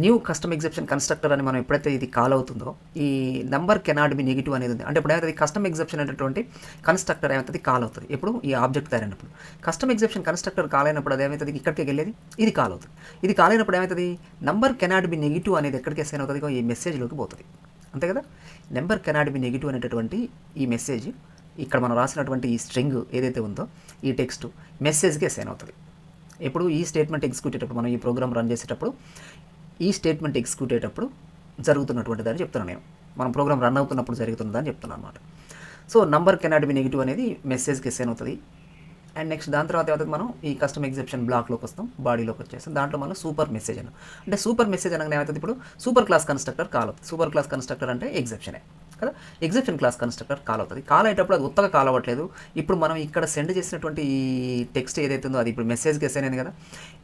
న్యూ కస్టమ్ ఎగ్జెప్షన్ కన్స్ట్రక్టర్ అని మనం ఎప్పుడైతే ఇది కాల్ అవుతుందో, ఈ నంబర్ కెనాట్ బి నెగిటివ్ అనేది ఉంది. అంటే ఇప్పుడు ఏమైతే కస్టమ్ ఎగ్జెప్షన్ అనేటువంటి కన్స్ట్రక్టర్ ఏమవుతుంది, కాల్ అవుతుంది. ఎప్పుడు ఈ ఆబ్జెక్ట్ తయారైనప్పుడు కస్టమ్ ఎగ్జెప్షన్ కన్స్ట్రక్టర్ కాల్ అయినప్పుడు అది ఏమవుతుంది, ఇక్కడికి వెళ్ళేది ఇది కాల్ అవుతుంది. ఇది కాల్ అయినప్పుడు ఏమవుతుంది, నంబర్ కెనాట్ బి నెగిటివ్ అనేది ఎక్కడికి అసైన్ అవుతుంది, ఈ మెసేజ్లోకి పోతుంది. అంతే కదా, నెంబర్ కెనాట్ బి నెగిటివ్ అనేటటువంటి ఈ మెసేజ్ ఇక్కడ మనం రాసినటువంటి ఈ స్ట్రింగ్ ఏదైతే ఉందో ఈ టెక్స్ట్ మెసేజ్కి అసైన్ అవుతుంది. ఇప్పుడు ఈ స్టేట్మెంట్ ఎగ్జిక్యూట్ అయ్యేటప్పుడు, మనం ఈ ప్రోగ్రామ్ రన్ చేసేటప్పుడు ఈ స్టేట్మెంట్ ఎగ్జిక్యూట్ అయ్యేటప్పుడు జరుగుతున్నటువంటి దాన్ని చెప్తున్నాను నేను, మనం ప్రోగ్రామ్ రన్ అవుతున్నప్పుడు జరుగుతున్నదని చెప్తున్నాను అనమాట. So number cannot be negative అనేది మెసేజ్కి అసైన్ అవుతుంది. అండ్ నెక్స్ట్ దాని తర్వాత ఏమవుతుంది, మనం ఈ కస్టమ్ ఎగ్జెప్షన్ బ్లాక్లోకి వస్తాం, బాడీలోకి వచ్చేస్తాం. దాంట్లో మనం సూపర్ మెసేజ్ అన్న, అంటే సూపర్ మెసేజ్ అనగానే ఏమవుతుంది, ఇప్పుడు సూపర్ క్లాస్ కన్స్ట్రక్టర్ కాల్ అవుతుంది. సూపర్ క్లాస్ కన్స్ట్రక్టర్ అంటే ఎగ్జెప్షనే కదా, ఎగ్జెప్షన్ క్లాస్ కన్స్ట్రక్టర్ కాల్ అవుతుంది. కాల్ అయ్యేటప్పుడు అది ఉత్తగా కాల్ అవ్వట్లేదు. ఇప్పుడు మనం ఇక్కడ సెండ్ చేసినటువంటి ఈ టెక్స్ట్ ఏదైతే ఉందో అది ఇప్పుడు మెసేజ్కి అసైన్ అయింది కదా,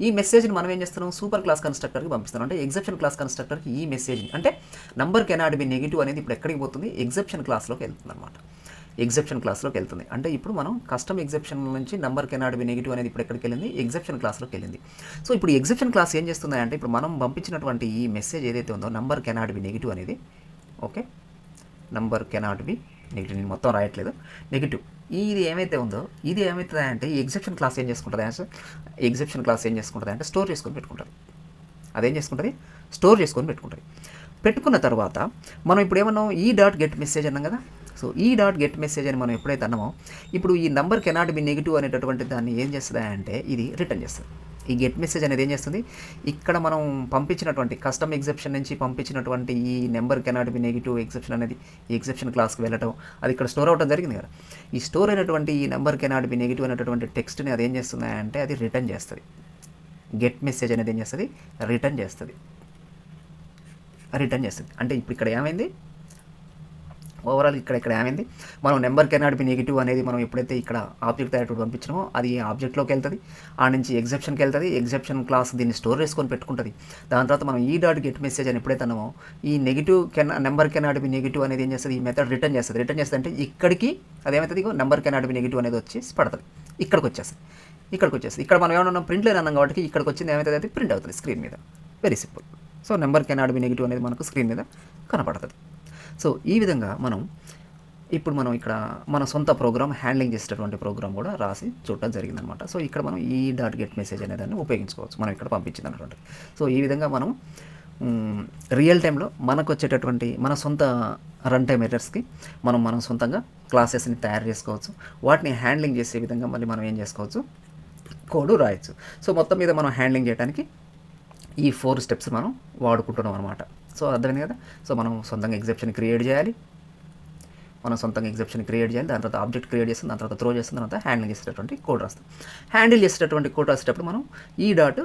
ఈ మెసేజ్ని మనం ఏం చేస్తున్నాం, సూపర్ క్లాస్ కన్స్ట్రక్టర్కి పంపిస్తున్నాం. అంటే ఎగ్జెప్షన్ క్లాస్ కన్స్ట్రక్టర్కి ఈ మెసేజ్ని, అంటే నంబర్ కెనాట్ బి నెగిటివ్ అనేది ఇప్పుడు ఎక్కడికి పోతుంది, ఎగ్జెప్షన్ క్లాస్లోకి వెళ్తుంది అనమాట. ఎగ్జెప్షన్ క్లాస్లోకి వెళ్తుంది. అంటే ఇప్పుడు మనం కస్టమ్ ఎగ్జెప్షన్ నుంచి నంబర్ కెనాట్ బి నెగిటివ్ అనేది ఇప్పుడు ఎక్కడికి వెళ్ళింది, ఎగ్జెప్షన్ క్లాస్లోకి వెళ్ళింది. సో ఇప్పుడు ఎగ్జెప్షన్ క్లాస్ ఏం చేస్తుంది అంటే, ఇప్పుడు మనం పంపించినటువంటి ఈ మెసేజ్ ఏదైతే ఉందో నంబర్ కెనాట్ బి నెగిటివ్ అనేది, okay, number cannot be negative, నేను మొత్తం రాయట్లేదు, నెగిటివ్ ఇది ఏమైతే ఉందో ఇది ఏమవుతుంది అంటే ఈ ఎగ్జెప్షన్ క్లాస్ ఏం చేసుకుంటుంది అంటే, ఎగ్జెప్షన్ క్లాస్ ఏం చేసుకుంటుంది అంటే స్టోర్ చేసుకొని పెట్టుకుంటుంది. అదేం చేసుకుంటుంది, స్టోర్ చేసుకొని పెట్టుకుంటుంది. పెట్టుకున్న తర్వాత మనం ఇప్పుడు ఏమన్నాం, ఈ డాట్ గెట్ మెసేజ్ అన్నాం కదా, సో ఈ డాట్ గెట్ మెసేజ్ అని మనం ఎప్పుడైతే అన్నామో ఇప్పుడు ఈ నెంబర్ కెనాట్ బి నెగిటివ్ అనేటటువంటి దాన్ని ఏం చేస్తుంది అంటే ఇది రిటర్న్ చేస్తుంది. ఈ గెట్ మెసేజ్ అనేది ఏం చేస్తుంది, ఇక్కడ మనం పంపించినటువంటి కస్టమ్ ఎగ్జెప్షన్ నుంచి పంపించినటువంటి ఈ number cannot be negative exception అనేది ఈ ఎగ్జెప్షన్ క్లాస్కి వెళ్ళటం, అది ఇక్కడ స్టోర్ అవడం జరిగింది కదా. ఈ స్టోర్ అయినటువంటి ఈ నెంబర్ కెనాట్ బి నెగిటివ్ అనేటటువంటి టెక్స్ట్ని అది ఏం చేస్తుంది అంటే అది రిటర్న్ చేస్తుంది. గెట్ మెసేజ్ అనేది ఏం చేస్తుంది, రిటర్న్ చేస్తుంది. అంటే ఇప్పుడు ఇక్కడ ఏమైంది, ఓవరాల్ ఇక్కడ ఏమైంది, మనం నెంబర్ కెనాట్ బి నెగిటివ్ అనేది మనం ఎప్పుడైతే ఇక్కడ ఆబ్జెక్ట్ తయారు పంపించినామో అది ఆబ్జెక్ట్లోకి వెళ్తుంది, ఆ నుంచి ఎగ్జెప్షన్కి వెళ్తుంది, ఎగ్జెప్షన్ క్లాస్ దీన్ని స్టోర్ చేసుకొని పెట్టుకుంటుంది. దాని తర్వాత మనం ఈ డాట్ గెట్ మెసేజ్ అని ఎప్పుడైతే అన్నామో ఈ negative number cannot be negative అనేది ఏం చేస్తుంది, ఈ మెథడ్ రిటర్న్ చేస్తుంది అంటే ఇక్కడికి అదేమవుతుంది, నెంబర్ కెనాట్ బి నెగిటివ్ అనేది వచ్చి పడుతుంది, ఇక్కడికి వచ్చేస్తుంది. ఇక్కడ మనం ఏమన్నా ప్రింట్ లేని అన్నాం కాబట్టి ఇక్కడికి వచ్చింది ఏమవుతుంది, అది ప్రింట్ అవుతుంది స్క్రీన్ మీద. Very simple. So number cannot be negative అనేది మనకు స్క్రీన్ మీద కనపడుతుంది. సో ఈ విధంగా మనం ఇక్కడ మన సొంత ప్రోగ్రామ్ హ్యాండ్లింగ్ చేసేటటువంటి ప్రోగ్రామ్ కూడా రాసి చూడటం జరిగిందనమాట. సో ఇక్కడ మనం ఈ డాట్ గెట్ మెసేజ్ అనే దాన్ని ఉపయోగించుకోవచ్చు మనం ఇక్కడ పంపించింది అన్నటువంటి. సో ఈ విధంగా మనం రియల్ టైంలో మనకు వచ్చేటటువంటి మన సొంత రన్ టైమ్ ఎర్రర్స్కి మనం సొంతంగా క్లాసెస్ని తయారు చేసుకోవచ్చు. వాటిని హ్యాండ్లింగ్ చేసే విధంగా మళ్ళీ మనం ఏం చేసుకోవచ్చు, కోడ్ రాయొచ్చు. సో మొత్తం మీద మనం హ్యాండ్లింగ్ చేయడానికి ఈ 4 స్టెప్స్ మనం వాడుకుంటున్నాం అనమాట. సో అర్థమైంది కదా. సో మనం సొంతంగా ఎగ్జెప్షన్ క్రియేట్ చేయాలి, దాని తర్వాత ఆబ్జెక్ట్ క్రియేట్ చేస్తాం, దాని తర్వాత త్రో చేస్తాం, తర్వాత హ్యాండిల్ చేసేటటువంటి కోడ్ రాస్తాం. హ్యాండిల్ చేసేటటువంటి కోడ్ రాసేటప్పుడు మనం ఈ డాట్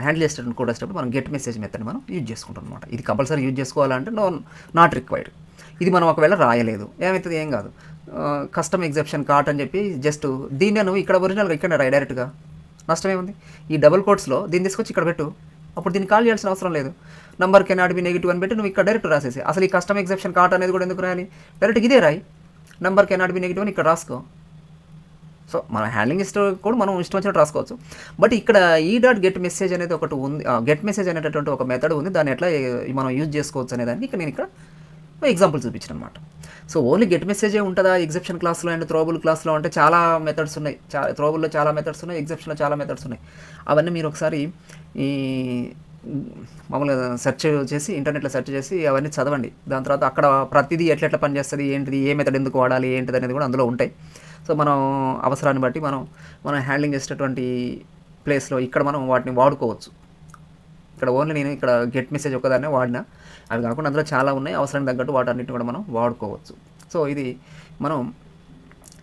హ్యాండిల్ చేసేటటువంటి కోడ్ రాసేటప్పుడు మనం గెట్ మెసేజ్ మెథడ్ని మనం యూజ్ చేసుకుంటాం అనమాట. ఇది కంపల్సరీ యూజ్ చేసుకోవాలంటే నాట్ రిక్వైర్డ్. ఇది మనం ఒకవేళ రాయలేదు ఏమవుతుంది, ఏం కాదు, కస్టమ్ ఎగ్జెప్షన్ కార్ట్ అని చెప్పి జస్ట్ దీన్ని నువ్వు ఇక్కడ ఒరిజినల్గా ఇక్కడ రాయి డైరెక్ట్గా, నష్టమేముంది. ఈ డబుల్ కోట్స్లో దీన్ని తీసుకొచ్చి ఇక్కడ పెట్టు, అప్పుడు దీన్ని కాల్ చేయాల్సిన అవసరం లేదు. నంబర్ కెనాట్ బి నెగిటివ్ అని పెట్టి నువ్వు ఇక్కడ డైరెక్ట్ రాసేసి, అసలు ఈ కస్టమ్ ఎగ్జెప్షన్ కార్ట్ అనేది కూడా ఎందుకు రాయాలి, డైరెక్ట్ ఇదే రాయి, నంబర్ కెనాట్ బి నెగిటివ్ అని ఇక్కడ రాసుకో. సో మన హ్యాండ్లింగ్ కూడా మనం ఇష్టం వచ్చినట్టు రాసుకోవచ్చు. బట్ ఇక్కడ ఈ డాట్ గెట్ మెసేజ్ అనేది ఒకటి ఉంది, గెట్ మెసేజ్ అనేటటువంటి ఒక మెథడ్ ఉంది, దాన్ని ఎట్లా మనం యూజ్ చేసుకోవచ్చు అనేదాన్ని నేను ఇక్కడ ఎగ్జాంపుల్ చూపించాను అనమాట. సో ఓన్లీ గెట్ మెసేజే ఉంటుందా ఎగ్జెప్షన్ క్లాస్లో అండ్ త్రోబుల్ క్లాస్లో అంటే చాలా మెథడ్స్ ఉన్నాయి, త్రోబుల్లో చాలా మెథడ్స్ ఉన్నాయి, ఎగ్జెప్షన్లో చాలా మెథడ్స్ ఉన్నాయి. అవన్నీ మీరు ఒకసారి ఈ మామూలుగా ఇంటర్నెట్లో సెర్చ్ చేసి అవన్నీ చదవండి. దాని తర్వాత అక్కడ ప్రతిదీ ఎట్లా పనిచేస్తుంది, ఏంటిది, ఏ మెథడ్ ఎందుకు వాడాలి, ఏంటిది అనేది కూడా అందులో ఉంటాయి. సో మనం అవసరాన్ని బట్టి మనం హ్యాండ్లింగ్ చేసేటటువంటి ప్లేస్లో ఇక్కడ మనం వాటిని వాడుకోవచ్చు. ఇక్కడ ఓన్లీ నేను ఇక్కడ గెట్ మెసేజ్ ఒకదాన్నే వాడినా, అవి కాకుండా అందులో చాలా ఉన్నాయి, అవసరానికి తగ్గట్టు వాటన్నిటిని కూడా మనం వాడుకోవచ్చు. సో ఇది మనం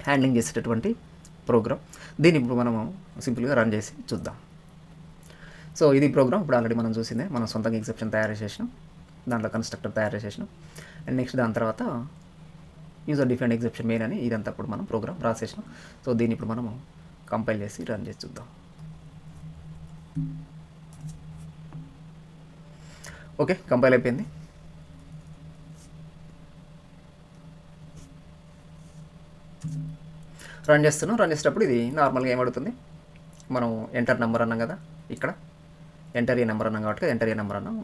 హ్యాండ్లింగ్ చేసేటటువంటి ప్రోగ్రామ్. దీన్ని ఇప్పుడు మనము సింపుల్గా రన్ చేసి చూద్దాం. సో ఇది ప్రోగ్రామ్ ఇప్పుడు ఆల్రెడీ మనం చూసిందే, మనం సొంతంగా ఎగ్జెప్షన్ తయారు చేసినాం, దాంట్లో కన్స్ట్రక్టర్ తయారు చేసినాం, అండ్ నెక్స్ట్ దాని తర్వాత యూజర్ డిఫైన్డ్ ఎగ్జెప్షన్ మెయిన్ అని ఇదంతా ఇప్పుడు మనం ప్రోగ్రామ్ రాసేసినాం. సో దీన్ని ఇప్పుడు మనము కంపైల్ చేసి రన్ చేసి చూద్దాం. ఓకే, కంపైల్ అయిపోయింది. రన్ చేసేటప్పుడు ఇది నార్మల్గా ఏమడుతుంది, మనం ఎంటర్ నెంబర్ అన్నాం కదా, ఇక్కడ ఎంటర్ ఏ నెంబర్ అన్నాం కాబట్టి ఎంటర్ ఏ నెంబర్ అన్నాం.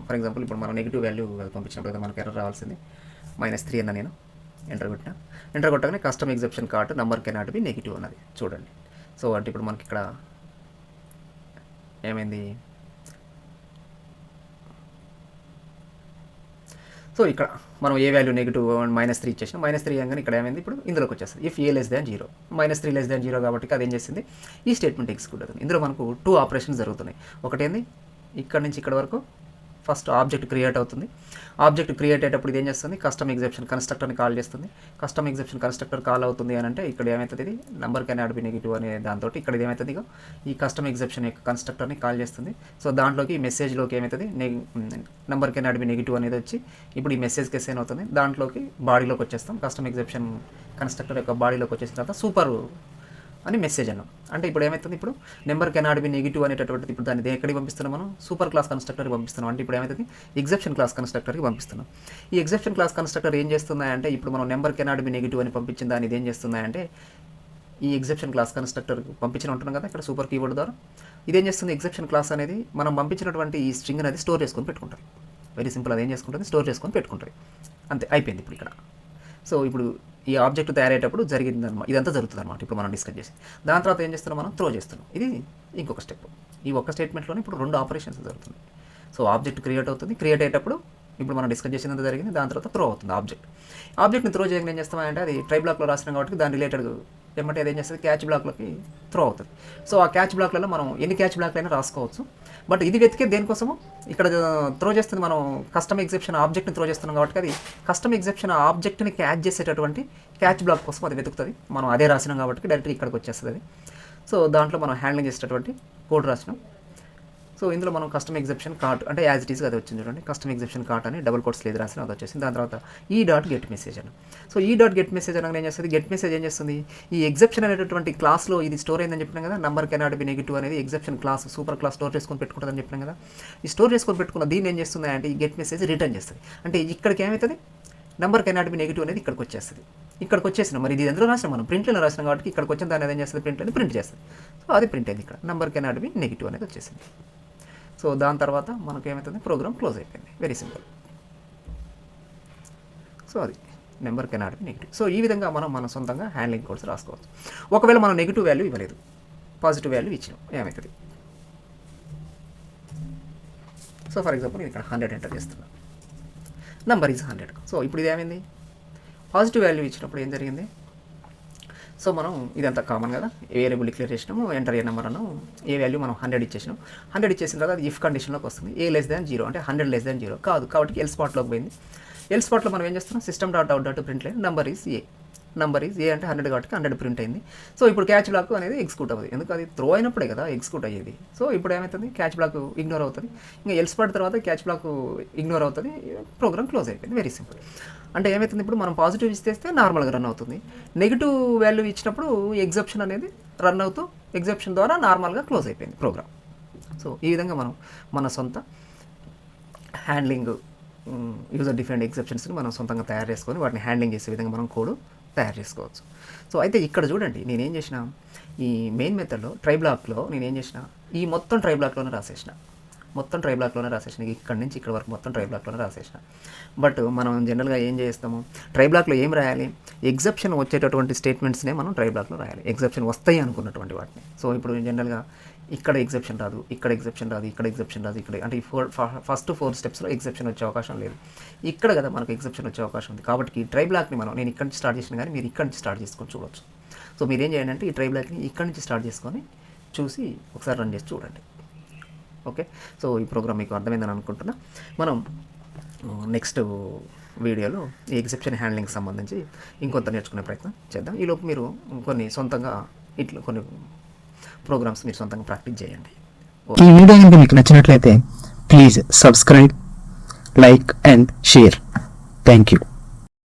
ఫర్ ఎగ్జాంపుల్ ఇప్పుడు మనం నెగిటివ్ వాల్యూ పంపించినప్పుడు కదా మనకు ఎర్రర్ రావాల్సింది, -3 అన్న నేను ఎంటర్ కొట్టగానే custom exception cart number cannot be negative అన్నది చూడండి. సో అంటే ఇప్పుడు మనకి ఇక్కడ ఏమైంది, సో ఇక్కడ మనం ఏ వాల్యూ నెగిటివ్ -3 ఇచ్చేసినా -3 అనగానే ఇక్కడ ఏమైంది, ఇప్పుడు ఇందులోకి వచ్చేస్తుంది. If A less than 0, -3 less than 0 కాబట్టి అది ఏం చేసింది, ఈ స్టేట్మెంట్ ఎగ్జిక్యూట్ అవుతుంది. ఇందులో మనకు 2 ఆపరేషన్స్ జరుగుతున్నాయి. ఒకటేంది ఇక్కడ నుంచి ఇక్కడ వరకు ఫస్ట్ ఆబ్జెక్ట్ క్రియేట్ అవుతుంది. ఆబ్జెక్ట్ క్రియేట్ అయ్యేటప్పుడు ఇది ఏం చేస్తుంది, కస్టమ్ ఎగ్జెప్షన్ కన్స్ట్రక్టర్ని కాల్ చేస్తుంది. కస్టమ్ ఎగ్జెప్షన్ కన్స్ట్రక్టర్ కాల్ అవుతుంది అని అంటే ఇక్కడ ఏమవుతుంది, ఇది నెంబర్ కెనాట్ బి నెగిటివ్ అనే దాంతో ఇక్కడ ఇది ఏమవుతుంది, ఈ కస్టమ్ ఎగ్జెప్షన్ యొక్క కన్స్ట్రక్టర్ని కాల్ చేస్తుంది. సో దాంట్లోకి ఈ మెసేజ్లోకి ఏమవుతుంది, నెంబర్ కెనాట్ బి నెగిటివ్ అనేది వచ్చి ఇప్పుడు ఈ మెసేజ్ కేసు ఏమవుతుంది, దాంట్లోకి బాడీలోకి వచ్చేస్తాం. కస్టమ్ ఎగ్జెప్షన్ కన్స్ట్రక్టర్ యొక్క బాడీలోకి వచ్చేసిన తర్వాత సూపర్ అని మెసేజ్ అన్నాం. అంటే ఇప్పుడు ఏమవుతుంది, ఇప్పుడు నెంబర్ కెనాట్ బి నెగిటివ్ అనేటటువంటిది ఇప్పుడు దాన్ని ఎక్కడికి పంపిస్తున్నాం, మనం సూపర్ క్లాస్ కన్స్ట్రక్టర్కి పంపిస్తున్నాం. అంటే ఇప్పుడు ఏమవుతుంది, ఎగ్జెప్షన్ క్లాస్ కన్స్ట్రక్టర్కి పంపిస్తున్నాం. ఈ ఎగ్జెప్షన్ క్లాస్ కన్స్ట్రక్టర్ ఏం చేస్తున్నాయంటే ఇప్పుడు మనం నెంబర్ కెనాట్ బి నెగిటివ్ అని పంపించిన దాన్ని ఇది ఏం చేస్తున్నాయంటే ఈ ఎగ్జెప్షన్ క్లాస్ కన్స్ట్రక్టర్కి పంపించిన ఉంటున్నాం కదా ఇక్కడ సూపర్ కీవర్డ్ ద్వారా, ఇదేం చేస్తుంది, ఎగ్జెప్షన్ క్లాస్ అనేది మనం పంపించినటువంటి ఈ స్ట్రింగ్ అనేది స్టోర్ చేసుకొని పెట్టుకుంటుంది. వెరీ సింపుల్, అది ఏం చేసుకుంటుంది, స్టోర్ చేసుకొని పెట్టుకుంటుంది. అంతే, అయిపోయింది ఇప్పుడు ఇక్కడ. సో ఇప్పుడు ఈ ఆబ్జెక్ట్ తయారయ్యేటప్పుడు జరిగిందన్నమాట, ఇదంతా జరుగుతుంది అనమాట. ఇప్పుడు మనం డిస్కస్ చేసి దాని తర్వాత ఏం చేస్తున్నాం, మనం త్రో చేస్తున్నాం. ఇది ఇంకొక స్టెప్. ఈ ఒక్క స్టేట్మెంట్లోనే ఇప్పుడు 2 ఆపరేషన్స్ జరుగుతుంది. సో ఆబ్జెక్ట్ క్రియేట్ అవుతుంది, క్రియేట్ అయ్యేటప్పుడు ఇప్పుడు మనం డిస్కస్ చేసినంత జరిగింది. దాని తర్వాత త్రో అవుతుంది ఆబ్జెక్ట్ని త్రో చేయగానే ఏం చేస్తామంటే అది ట్రై బ్లాక్లో రాసినాం కాబట్టి దాని రిలేటెడ్ ఏమంటే అది ఏం చేస్తుంది క్యాచ్ బ్లాక్లోకి త్రో అవుతుంది. సో ఆ క్యాచ్ బ్లాక్లలో మనం ఎన్ని క్యాచ్ బ్లాక్లైనా రాసుకోవచ్చు. బట్ ఇది వెతికే దేనికోసము ఇక్కడ త్రో చేస్తుంది మనం కస్టమ్ ఎగ్జెప్షన్ ఆబ్జెక్ట్ని త్రో చేస్తున్నాం కాబట్టి అది కస్టమ్ ఎగ్జెప్షన్ ఆబ్జెక్ట్ని క్యాచ్ చేసేటటువంటి క్యాచ్ బ్లాక్ కోసం అది వెతుకుతుంది. మనం అదే రాసినాం కాబట్టి డైరెక్ట్గా ఇక్కడికి వచ్చేస్తుంది అది. సో దాంట్లో మనం హ్యాండ్లింగ్ చేసేటటువంటి కోడ్ రాసినాం. సో ఇందులో మనం కస్టమ్ ఎగ్జెప్షన్ కార్ట్ అంటే యాజ్ ఇట్ ఈస్గా అది వచ్చింది చూడండి. కస్టమ్ ఎగ్జెప్షన్ కార్ట్ అని డబుల్ కోట్స్ లేదు రాసిన అది వచ్చేసింది. దాని తర్వాత ఈ డాట్ గెట్ మెసేజ్ అని. సో ఈ డాట్ గెట్ మెసేజ్ అనగా ఏం చేస్తుంది, గెట్ మెసేజ్ ఏం చేస్తుంది, ఈ ఎగ్జెప్షన్ అనేటటువంటి క్లాస్లో ఇది స్టోర్ అయిందని చెప్పినాం కదా. నంబర్ కెనాట్ బి నెగిటివ్ అనేది exception class super class store చేసుకొని పెట్టుకుంటుందని చెప్పినాం కదా. ఈ స్టోర్ చేసుకొని పెట్టుకున్న దీన్ని ఏం చేస్తుంది అంటే ఈ గెట్ మెసేజ్ రిటర్న్ చేస్తుంది. అంటే ఇక్కడికి ఏమవుతుంది, నెంబర్ కెనాట్ బి నెగిటివ్ అనేది ఇక్కడికి వచ్చేస్తుంది. ఇక్కడికి వచ్చేసినాం మరి ఇది ఎందులో రాసినాం మనం ప్రింట్లో రాసినాం కాబట్టి ఇక్కడికి వచ్చిన దాన్ని ఏం చేస్తుంది ప్రింట్లని ప్రింట్ చేస్తుంది. సో అది ప్రింట్ అయింది. ఇక్కడ నెంబర్ కెనాట్ బి నెగిటివ్ అనేది వచ్చేసింది. సో దాని తర్వాత మనకు ఏమవుతుంది ప్రోగ్రామ్ క్లోజ్ అయిపోయింది. Very simple. సో అది number cannot be negative. So ఈ విధంగా మనం మన సొంతంగా హ్యాండ్లింగ్ కోడ్స్ రాసుకోవచ్చు. ఒకవేళ మనం నెగిటివ్ వాల్యూ ఇవ్వలేదు, పాజిటివ్ వాల్యూ ఇచ్చినాం ఏమవుతుంది. సో ఫర్ ఎగ్జాంపుల్ నేను ఇక్కడ 100 ఎంటర్ చేస్తున్నాను, నెంబర్ ఈజ్ 100. సో ఇప్పుడు ఇది ఏమైంది, పాజిటివ్ వాల్యూ ఇచ్చినప్పుడు ఏం జరిగింది. సో మనం ఇదంతా కామన్ కదా, వేరియబుల్ డిక్లేర్ చేసినాము, ఎంటర్ ఏ నెంబర్ అన్నాము, ఏ వాల్యూ మనం 100 ఇచ్చేసినాం. 100 ఇచ్చేసిన తర్వాత అది ఇఫ్ కండిషన్లోకి వస్తుంది. ఏ లెస్ దాన్ 0 అంటే 100 లెస్ దాన్ 0 కాదు కాబట్టి ఎల్ స్పాట్లోకి పోయింది. ఎల్ స్పాట్లో మనం ఏం చేస్తున్నాం, system dot out dot print line number is a. Number is a అంటే 100 కాబట్టి 100 ప్రింట్ అయింది. సో ఇప్పుడు క్యాచ్ బ్లాక్ అనేది ఎగ్జిక్యూట్ అవుతుంది, ఎందుకు అది త్రో అయినప్పుడే కదా ఎగ్జిక్యూట్ అయ్యేది. సో ఇప్పుడు ఏమవుతుంది, క్యాచ్ బ్లాక్ ఇగ్నోర్ అవుతుంది. ఇంకా ఎల్ స్పాట్ తర్వాత క్యాచ్ బ్లాక్ ఇగ్నోర్ అవుతుంది, ప్రోగ్రామ్ క్లోజ్ అయిపోయింది. Very simple. అంటే ఏమవుతుంది, ఇప్పుడు మనం పాజిటివ్ ఇస్తే నార్మల్గా రన్ అవుతుంది, నెగిటివ్ వాల్యూ ఇచ్చినప్పుడు ఎగ్జెప్షన్ అనేది రన్ అవుతూ ఎగ్జెప్షన్ ద్వారా నార్మల్గా క్లోజ్ అయిపోయింది ప్రోగ్రామ్. సో ఈ విధంగా మనం మన సొంత హ్యాండ్లింగ్ యూజర్ డిఫైన్డ్ ఎగ్జెప్షన్స్ని మనం సొంతంగా తయారు చేసుకొని వాటిని హ్యాండ్లింగ్ చేసే విధంగా మనం కోడ్ తయారు చేసుకోవచ్చు. సో అయితే ఇక్కడ చూడండి నేనేం చేసిన, ఈ మెయిన్ మెథడ్లో ట్రై బ్లాక్లో నేనేం చేసిన, ఈ మొత్తం ట్రై బ్లాక్లోనే రాసేసిన, ఇక్కడి నుంచి ఇక్కడ వరకు మొత్తం ట్రై బ్లాక్లోనే రాసేసిన. బట్ మనం జనరల్గా ఏం చేస్తాము, ట్రై బ్లాక్లో ఏం రాయాలి, ఎగ్జెప్షన్ వచ్చేటటువంటి స్టేట్మెంట్స్నే మనం ట్రై బ్లాక్లో రాయాలి, ఎగ్జెప్షన్ వస్తాయి అనుకున్నటువంటి వాటిని. సో ఇప్పుడు జనరల్గా ఇక్కడ ఎగ్జెప్షన్ రాదు, ఇక్కడ ఎగ్జెప్షన్ రాదు, ఇక్కడ ఎగ్జెప్షన్ రాదు, ఇక్కడ అంటే ఈ ఫస్ట్ 4 స్టెప్స్లో ఎగ్జెప్షన్ వచ్చే అవకాశం లేదు. ఇక్కడ కదా మనకు ఎగ్జెప్షన్ వచ్చే అవకాశం ఉంది. కాబట్టి ఈ ట్రై బ్లాక్ని నేను ఇక్కడ నుంచి స్టార్ట్ చేసిన కానీ మీరు ఇక్కడ నుంచి స్టార్ట్ చేసుకొని చూడవచ్చు. సో మీరు ఏం చేయండి అంటే ఈ ట్రై బ్లాక్ని ఇక్కడ నుంచి స్టార్ట్ చేసుకొని చూసి ఒకసారి రన్ చేసి చూడండి. ఓకే, సో ఈ ప్రోగ్రామ్ మీకు అర్థమైందని అనుకుంటున్నా. మనం నెక్స్ట్ వీడియోలో ఈ ఎగ్జెప్షన్ హ్యాండ్లింగ్కి సంబంధించి ఇంకొంత నేర్చుకునే ప్రయత్నం చేద్దాం. ఈలోపు మీరు కొన్ని సొంతంగా ఇట్లా కొన్ని ప్రోగ్రామ్స్ మీరు సొంతంగా ప్రాక్టీస్ చేయండి. ఈ వీడియో కనుక మీకు నచ్చినట్లయితే please subscribe, like and share. Thank you.